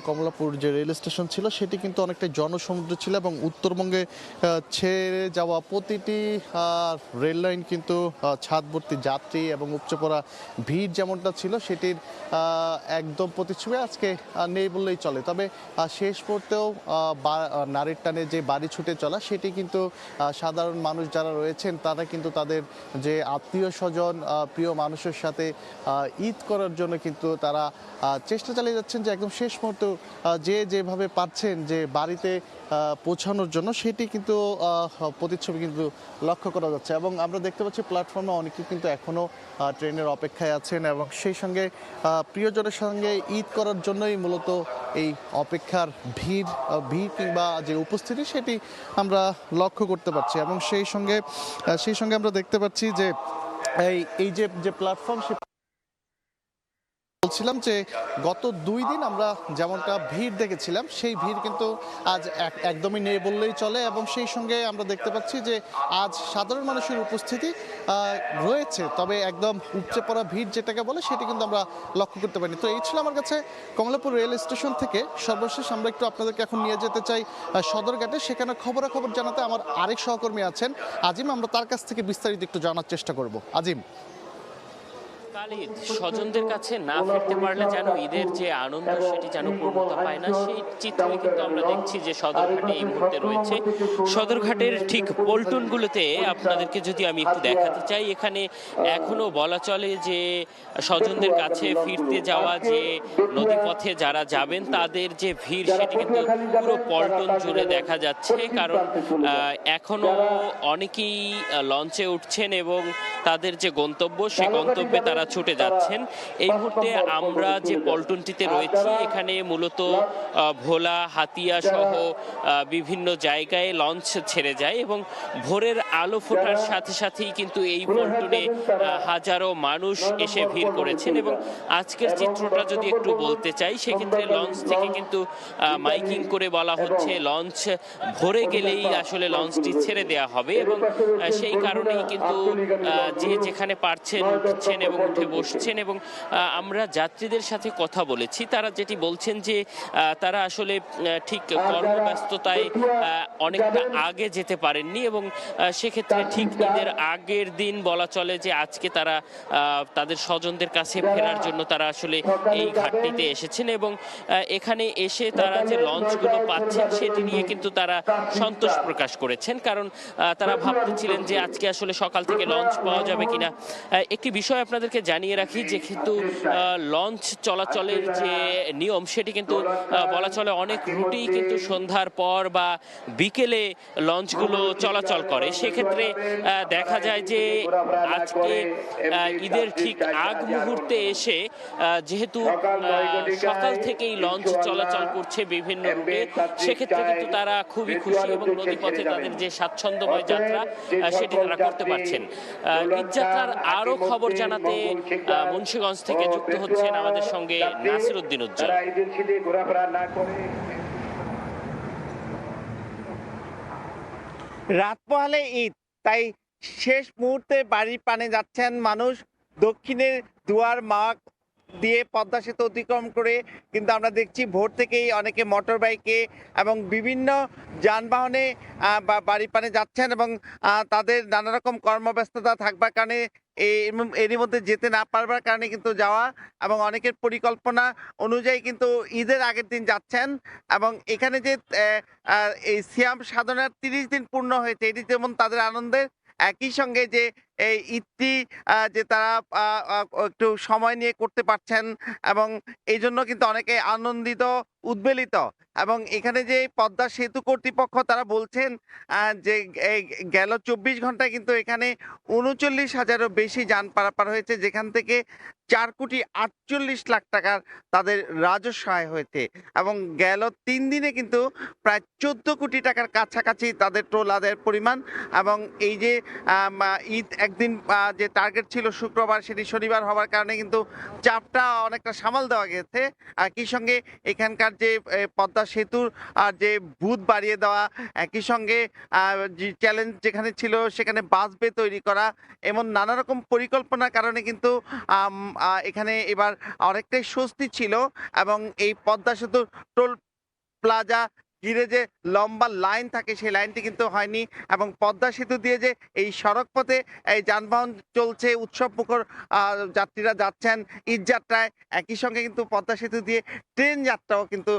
কমলাপুর যে রেল স্টেশন ছিল সেটি কিন্তু অনেকটা জনসমুদ্র ছিল এবং উত্তরবঙ্গে ছেড়ে যাওয়া প্রতিটি রেল লাইন কিন্তু ছাদভর্তি যাত্রী এবং উপচে পড়া ভিড় যেমনটা ছিল সেটির একদম প্রতিচ্ছবি আজকে নেই বললেই চলে। তবে শেষ মুহূর্তেও নারীর টানে যে বাড়ি ছুটে চলা সেটি কিন্তু সাধারণ মানুষ যারা রয়েছেন তারা কিন্তু তাদের যে আত্মীয় স্বজন প্রিয় মানুষের সাথে ঈদ করার জন্য কিন্তু তারা চেষ্টা চালিয়ে যাচ্ছেন যে একদম শেষ মুহূর্তে যে যেভাবে পাচ্ছেন যে বাড়িতে পৌঁছানোর জন্য সেটি কিন্তু প্রতিচ্ছবি কিন্তু লক্ষ্য করা যাচ্ছে এবং আমরা দেখতে পাচ্ছি প্ল্যাটফর্মে অনেকে কিন্তু এখনও ট্রেনের অপেক্ষায় আছেন এবং সেই সঙ্গে প্রিয়জনের সঙ্গে ঈদ করার জন্যই মূলত এই অপেক্ষার ভিড় কিংবা যে উপস্থিতি সেটি আমরা লক্ষ্য করতে পারছি এবং সেই সঙ্গে আমরা দেখতে পাচ্ছি যে এই যে প্ল্যাটফর্ম বলছিলাম যে গত 2 দিন আমরা যেমনটা ভিড় দেখেছিলাম সেই ভিড় কিন্তু আজ একদমই নেই বললেই চলে, এবং সেই সঙ্গে আমরা দেখতে পাচ্ছি যে আজ সাধারণ মানুষের উপস্থিতি রয়েছে, তবে একদম উপচে পড়া ভিড় যেটাকে বলে সেটি কিন্তু আমরা লক্ষ্য করতে পারিনি। তো এই ছিল আমার কাছে কমলাপুর রেল স্টেশন থেকে সর্বশেষ। আমরা একটু আপনাদেরকে এখন নিয়ে যেতে চাই সদরঘাটে, সেখানে খবরাখবর জানাতে আমার আরেক সহকর্মী আছেন আজিম, আমরা তার কাছ থেকে বিস্তারিত একটু জানার চেষ্টা করব। আজিম। ঈদ স্বজনদের কাছে না ফিরতে পারলে যেন ঈদের যে আনন্দ সেটি যেন পূর্ণতা পায় না, সেই চিত্রই কিন্তু আমরা দেখছি যে সদরঘাটে এই মুহূর্তে রয়েছে। সদরঘাটের ঠিক পল্টনগুলোতে আপনাদেরকে যদি আমি একটু দেখাতে চাই, এখানে এখনো বলা চলে যে স্বজনদের কাছে ফিরতে যাওয়া যে নদীপথে যারা যাবেন তাদের যে ভিড় সেটি কিন্তু পুরো পল্টন জুড়ে দেখা যাচ্ছে, কারণ এখনো অনেকেই লঞ্চে উঠছেন এবং তাদের যে গন্তব্য সে গন্তব্যে তারা ছুটে যাচ্ছেন। এই মুহূর্তে আমরা যে পল্টনটিতে রয়েছি এখানে মূলত ভোলা, হাতিয়া সহ বিভিন্ন জায়গায় লঞ্চ ছেড়ে যায় এবং ভোরের আলো ফোটার সাথে সাথেই কিন্তু এই পল্টনে হাজারো মানুষ এসে ভিড় করেছেন। এবং আজকের চিত্রটা যদি একটু বলতে চাই, সেক্ষেত্রে লঞ্চ থেকে কিন্তু মাইকিং করে বলা হচ্ছে লঞ্চ ভোরে গেলেই আসলে লঞ্চটি ছেড়ে দেওয়া হবে, এবং সেই কারণেই কিন্তু যে যেখানে পারছেন উঠছেন এবং উঠে বসছেন। এবং আমরা যাত্রীদের সাথে কথা বলেছি, তারা যেটি বলছেন যে তারা আসলে ঠিক কর্মব্যস্ততায় অনেকটা আগে যেতে পারেননি, এবং সেক্ষেত্রে ঠিক ঈদের আগের দিন বলা চলে যে আজকে তারা তাদের স্বজনদের কাছে ফেরার জন্য তারা আসলে এই ঘাটটিতে এসেছেন, এবং এখানে এসে তারা যে লঞ্চগুলো পাচ্ছেন সেটি নিয়ে কিন্তু তারা সন্তোষ প্রকাশ করেছেন, কারণ তারা ভাবতেছিলেন যে আজকে আসলে সকাল থেকে লঞ্চ পাওয়া যাবে কিনা। একটি বিষয় আপনাদেরকে জানিয়ে রাখি, যে কিন্তু লঞ্চ চলাচলের যে নিয়ম সেটি কিন্তু বলা চলে অনেক রুটেই কিন্তু সন্ধ্যার পর বা বিকেলে লঞ্চগুলো চলাচল করে। সেক্ষেত্রে দেখা যায় যে আজকে ঈদের ঠিক আগ মুহূর্তে এসে যেহেতু সকাল থেকেই লঞ্চ চলাচল করছে বিভিন্ন রুটে, সেক্ষেত্রে কিন্তু তারা খুবই খুশি এবং নদীপথে তাদের যে স্বাচ্ছন্দ্যময় যাত্রা সেটি তারা করতে পারছেন। ঈদ যাত্রার আরো খবর জানাতে মুন্সিগঞ্জ থেকে যুক্ত হচ্ছেন আমাদের সঙ্গে নাসির উদ্দিন উজ্জ্বল। রাত পোহালে ঈদ, তাই শেষ মুহূর্তে বাড়ির পানে যাচ্ছেন মানুষ। দক্ষিণের দুয়ার মাওয়া দিয়ে পদ্মা সেতু অতিক্রম করে কিন্তু আমরা দেখছি ভোর থেকেই অনেকে মোটর বাইকে এবং বিভিন্ন যানবাহনে বাড়ির পানে যাচ্ছেন, এবং তাদের নানা রকম কর্মব্যস্ততা থাকবার কারণে এরই মধ্যে যেতে না পারবার কারণে কিন্তু যাওয়া, এবং অনেকের পরিকল্পনা অনুযায়ী কিন্তু ঈদের আগের দিন যাচ্ছেন। এবং এখানে যে এই সিয়াম সাধনার 30 দিন পূর্ণ হয়েছে, এটি যেমন তাদের আনন্দের, একই সঙ্গে যে এই ঈদটি যে তারা একটু সময় নিয়ে করতে পারছেন, এবং এই জন্য কিন্তু অনেকে আনন্দিত, উদ্বেলিত। এবং এখানে যে পদ্মা সেতু কর্তৃপক্ষ তারা বলছেন যে গেল 24 ঘন্টায় কিন্তু এখানে 39,000-এরও বেশি যান পারাপার হয়েছে, যেখান থেকে 4,48,00,000 টাকার তাদের রাজস্ব আয় হয়েছে, এবং গেল 3 দিনে কিন্তু প্রায় 14 কোটি টাকার কাছাকাছি তাদের টোল আদায়ের পরিমাণ। এবং এই যে ঈদ একদিন যে টার্গেট ছিল শুক্রবার, সেটি শনিবার হওয়ার কারণে কিন্তু চাপটা অনেকটা সামাল দেওয়া গেছে। একই সঙ্গে এখানকার যে পদ্মা সেতুর যে বুথ বাড়িয়ে দেওয়া, একই সঙ্গে চ্যালেঞ্জ যেখানে ছিল সেখানে বাস বে তৈরি করা, এমন নানা রকম পরিকল্পনার কারণে কিন্তু এখানে এবার অনেকটাই স্বস্তি ছিল। এবং এই পদ্মা সেতু টোল প্লাজা ঘিরে যে লম্বা লাইন থাকে সেই লাইনটি কিন্তু হয়নি, এবং পদ্মা সেতু দিয়ে যে এই সড়ক পথে এই যানবাহন চলছে, উৎসব মুখর যাত্রীরা যাচ্ছেন ঈদ যাত্রায়। একই সঙ্গে কিন্তু পদ্মা সেতু দিয়ে ট্রেন যাত্রাও কিন্তু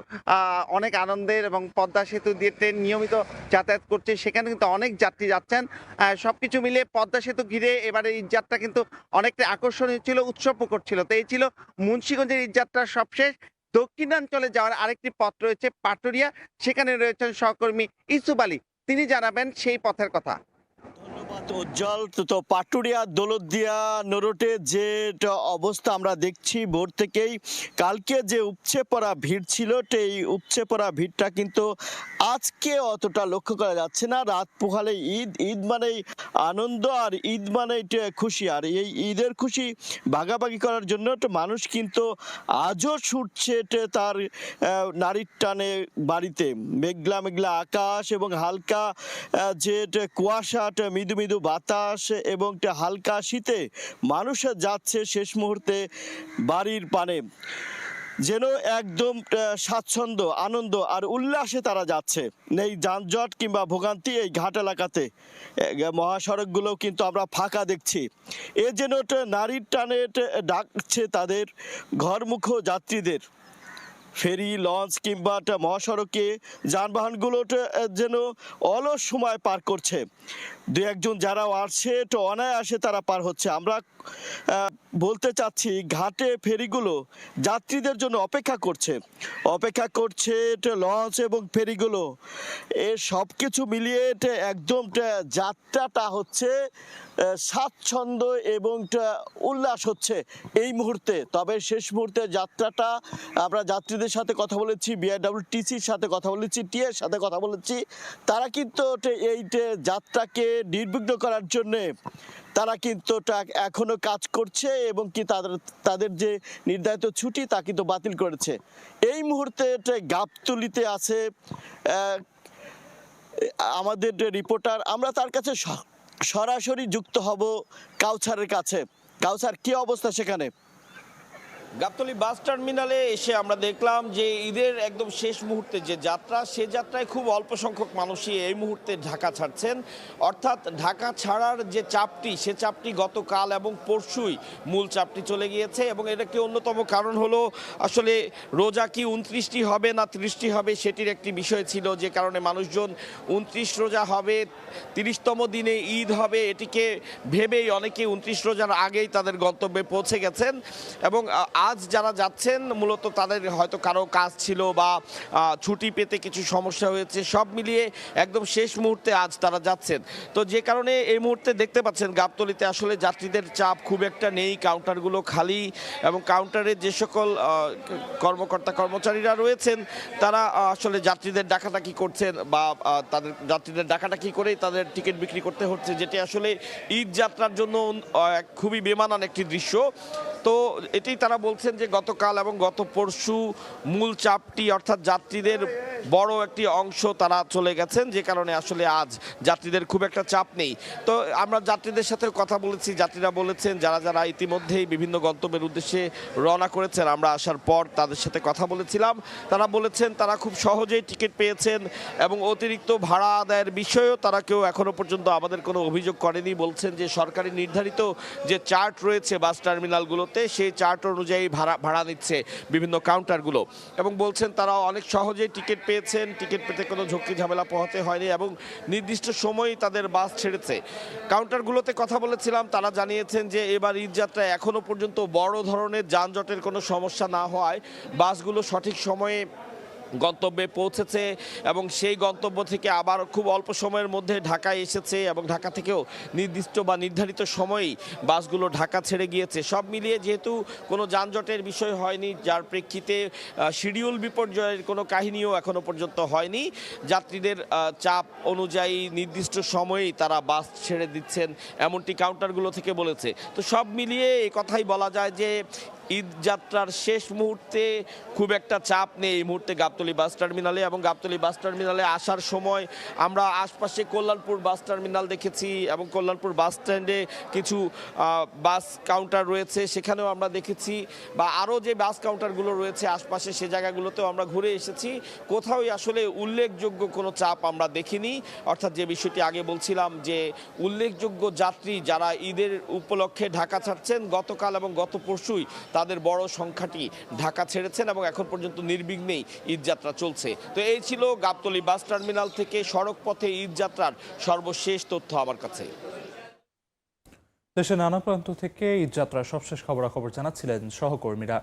অনেক আনন্দের, এবং পদ্মা সেতু দিয়ে ট্রেন নিয়মিত যাতায়াত করছে, সেখানে কিন্তু অনেক যাত্রী যাচ্ছেন। সব কিছু মিলে পদ্মা সেতু ঘিরে এবারে ঈদ যাত্রা কিন্তু অনেকটা আকর্ষণীয় ছিল, উৎসব মুখর ছিল। তো এই ছিল মুন্সিগঞ্জের ঈদ যাত্রার সবশেষ। দক্ষিণাঞ্চলে যাওয়ার আরেকটি পথ রয়েছে পাটুরিয়া, সেখানে রয়েছেন সহকর্মী ইউসুফ আলী, তিনি জানাবেন সেই পথের কথা। ধন্যবাদ উজ্জ্বল। তো পাটুরিয়া দৌলতদিয়া নরোটে যে অবস্থা আমরা দেখছি ভোর থেকেই, কালকে যে উপচে পড়া ভিড় ছিল এই উপচে পড়া ভিড়টা কিন্তু আজকে অতটা লক্ষ্য করা যাচ্ছে না। রাত পোহালে ঈদ মানেই আনন্দ, আর ঈদ মানে খুশি, আর এই ঈদের খুশি ভাগাভাগি করার জন্য মানুষ কিন্তু আজও ছুটছে তার নারীর টানে বাড়িতে। মেঘলা মেঘলা আকাশ এবং হালকা যে কুয়াশা, মৃদু মৃদু বাতাস এবং হালকা শীতে মানুষ যাচ্ছে শেষ মুহূর্তে বাড়ির পানে, যেন একদম স্বাচ্ছন্দ্য, আনন্দ আর উল্লাসে তারা যাচ্ছে। নেই যানজট কিংবা ভোগান্তি এই ঘাট এলাকাতে। মহাসড়কগুলো কিন্তু আমরা ফাঁকা দেখছি। এ যেন নারীর টানে ডাকছে তাদের ঘরমুখো যাত্রীদের। ফেরি, লঞ্চ কিংবা মহাসড়কে যানবাহনগুলো যেন অলস সময় পার করছে। দু একজন যারা আসছে অনায়াসে তারা পার হচ্ছে। আমরা বলতে চাচ্ছি ঘাটে ফেরিগুলো যাত্রীদের জন্য অপেক্ষা করছে লঞ্চ এবং ফেরিগুলো। এ সব কিছু মিলিয়ে একদম যাত্রাটা হচ্ছে স্বাচ্ছন্দ্য এবং উল্লাস হচ্ছে এই মুহূর্তে। তবে শেষ মুহূর্তে যাত্রাটা আমরা যাত্রীদের সাথে কথা বলেছি, বিআরডব্লিউটিসির সাথে কথা বলেছি, টিএর সাথে কথা বলেছি। তারা কিন্তু এই যাত্রাকে নির্বিঘ্ন করার জন্যে তারা কিন্তু এখনো কাজ করছে এবং কি তাদের যে নির্ধারিত ছুটি তা কিন্তু বাতিল করেছে। এই মুহূর্তে গাবতলীতে আছে আমাদের রিপোর্টার, আমরা তার কাছে সরাসরি যুক্ত হব কাউসারের কাছে। কাউসার, কি অবস্থা সেখানে? গাবতলী বাস টার্মিনালে এসে আমরা দেখলাম যে ঈদের একদম শেষ মুহূর্তে যে যাত্রা, সে যাত্রায় খুব অল্প সংখ্যক মানুষই এই মুহূর্তে ঢাকা ছাড়ছেন। অর্থাৎ ঢাকা ছাড়ার যে চাপটি, সে চাপটি গতকাল এবং পরশুই মূল চাপটি চলে গিয়েছে। এবং এটা কি অন্যতম কারণ হলো আসলে রোজা কি 29টি হবে না 30টি হবে সেটির একটি বিষয় ছিল, যে কারণে মানুষজন 29 রোজা হবে, 30তম দিনে ঈদ হবে, এটিকে ভেবেই অনেকে 29 রোজার আগেই তাদের গন্তব্যে পৌঁছে গেছেন। এবং আজ যারা যাচ্ছেন মূলত তাদের হয়তো কারো কাজ ছিল বা ছুটি পেতে কিছু সমস্যা হয়েছে, সব মিলিয়ে একদম শেষ মুহূর্তে আজ তারা যাচ্ছেন। তো যে কারণে এই মুহূর্তে দেখতে পাচ্ছেন গাবতলীতে আসলে যাত্রীদের চাপ খুব একটা নেই, কাউন্টারগুলো খালি। এবং কাউন্টারে যে সকল কর্মকর্তা কর্মচারীরা রয়েছেন তারা আসলে যাত্রীদের ডাকাডাকি করছেন বা তাদের যাত্রীদের ডাকাডাকি করেই তাদের টিকিট বিক্রি করতে হচ্ছে, যেটি আসলে ঈদ যাত্রার জন্য খুবই বেমানান একটি দৃশ্য। তো এটি তারা বলছেন যে গতকাল এবং গত পরশু মূল চাপটি অর্থাৎ যাত্রীদের বড় একটি অংশ তারা চলে গেছেন, যে কারণে আসলে আজ যাত্রীদের খুব একটা চাপ নেই। তো আমরা যাত্রীদের সাথে কথা বলেছি, যাত্রীরা বলেছেন যারা যারা ইতিমধ্যেই বিভিন্ন গন্তব্যের উদ্দেশ্যে রওনা করেছেন, আমরা আসার পর তাদের সাথে কথা বলেছিলাম, তারা বলেছেন তারা খুব সহজেই টিকিট পেয়েছেন এবং অতিরিক্ত ভাড়া আদায়ের বিষয়েও তারা কেউ এখনো পর্যন্ত আমাদের কোনো অভিযোগ করেনি। বলছেন যে সরকারি নির্ধারিত যে চার্ট রয়েছে বাস টার্মিনালগুলোতে, সেই চার্ট অনুযায়ী ভাড়া নিচ্ছে বিভিন্ন কাউন্টারগুলো। এবং বলছেন তারা অনেক সহজেই টিকিট পেয়েছেন, টিকিট পেতে কোনো ঝক্কি ঝামেলা পোহাতে হয়নি এবং নির্দিষ্ট সময়ই তাদের বাস ছেড়েছে। কাউন্টারগুলোতে কথা বলেছিলাম, তারা জানিয়েছেন যে এবার ঈদ যাত্রায় এখনো পর্যন্ত বড় ধরনের যানজটের কোনো সমস্যা না হওয়ায় বাসগুলো সঠিক সময়ে গন্তব্যে পৌঁছেছে এবং সেই গন্তব্য থেকে আবার খুব অল্প সময়ের মধ্যে ঢাকায় এসেছে এবং ঢাকা থেকেও নির্দিষ্ট বা নির্ধারিত সময়েই বাসগুলো ঢাকা ছেড়ে গিয়েছে। সব মিলিয়ে যেহেতু কোনো যানজটের বিষয় হয়নি, যার প্রেক্ষিতে শিডিউল বিপর্যয়ের কোনো কাহিনীও এখনো পর্যন্ত হয়নি। যাত্রীদের চাপ অনুযায়ী নির্দিষ্ট সময়েই তারা বাস ছেড়ে দিচ্ছেন, এমনটি কাউন্টারগুলো থেকে বলেছে। তো সব মিলিয়ে এই কথাই বলা যায় যে ঈদ যাত্রার শেষ মুহূর্তে খুব একটা চাপ নেই এই মুহূর্তে গাবতলী বাস টার্মিনালে। এবং গাবতলী বাস টার্মিনালে আসার সময় আমরা আশপাশে কল্যাণপুর বাস টার্মিনাল দেখেছি এবং কল্যাণপুর বাস স্ট্যান্ডে কিছু বাস কাউন্টার রয়েছে, সেখানেও আমরা দেখেছি, বা আরও যে বাস কাউন্টারগুলো রয়েছে আশপাশে সে জায়গাগুলোতেও আমরা ঘুরে এসেছি। কোথাওই আসলে উল্লেখযোগ্য কোনো চাপ আমরা দেখিনি। অর্থাৎ যে বিষয়টি আগে বলছিলাম যে উল্লেখযোগ্য যাত্রী যারা ঈদের উপলক্ষে ঢাকা ছাড়ছেন, গতকাল এবং গত পরশুই তাদের বড় সংখ্যাটি ঢাকা ছেড়েছেন এবং এখন পর্যন্ত নির্বিঘ্নেই ঈদ যাত্রা চলছে। তো এই ছিল গাবতলী বাস টার্মিনাল থেকে সড়ক পথে ঈদ যাত্রার সর্বশেষ তথ্য আমার কাছে। দেশের নানা প্রান্ত থেকে ঈদ যাত্রার সবশেষ খবরাখবর জানাচ্ছিলেন সহকর্মীরা।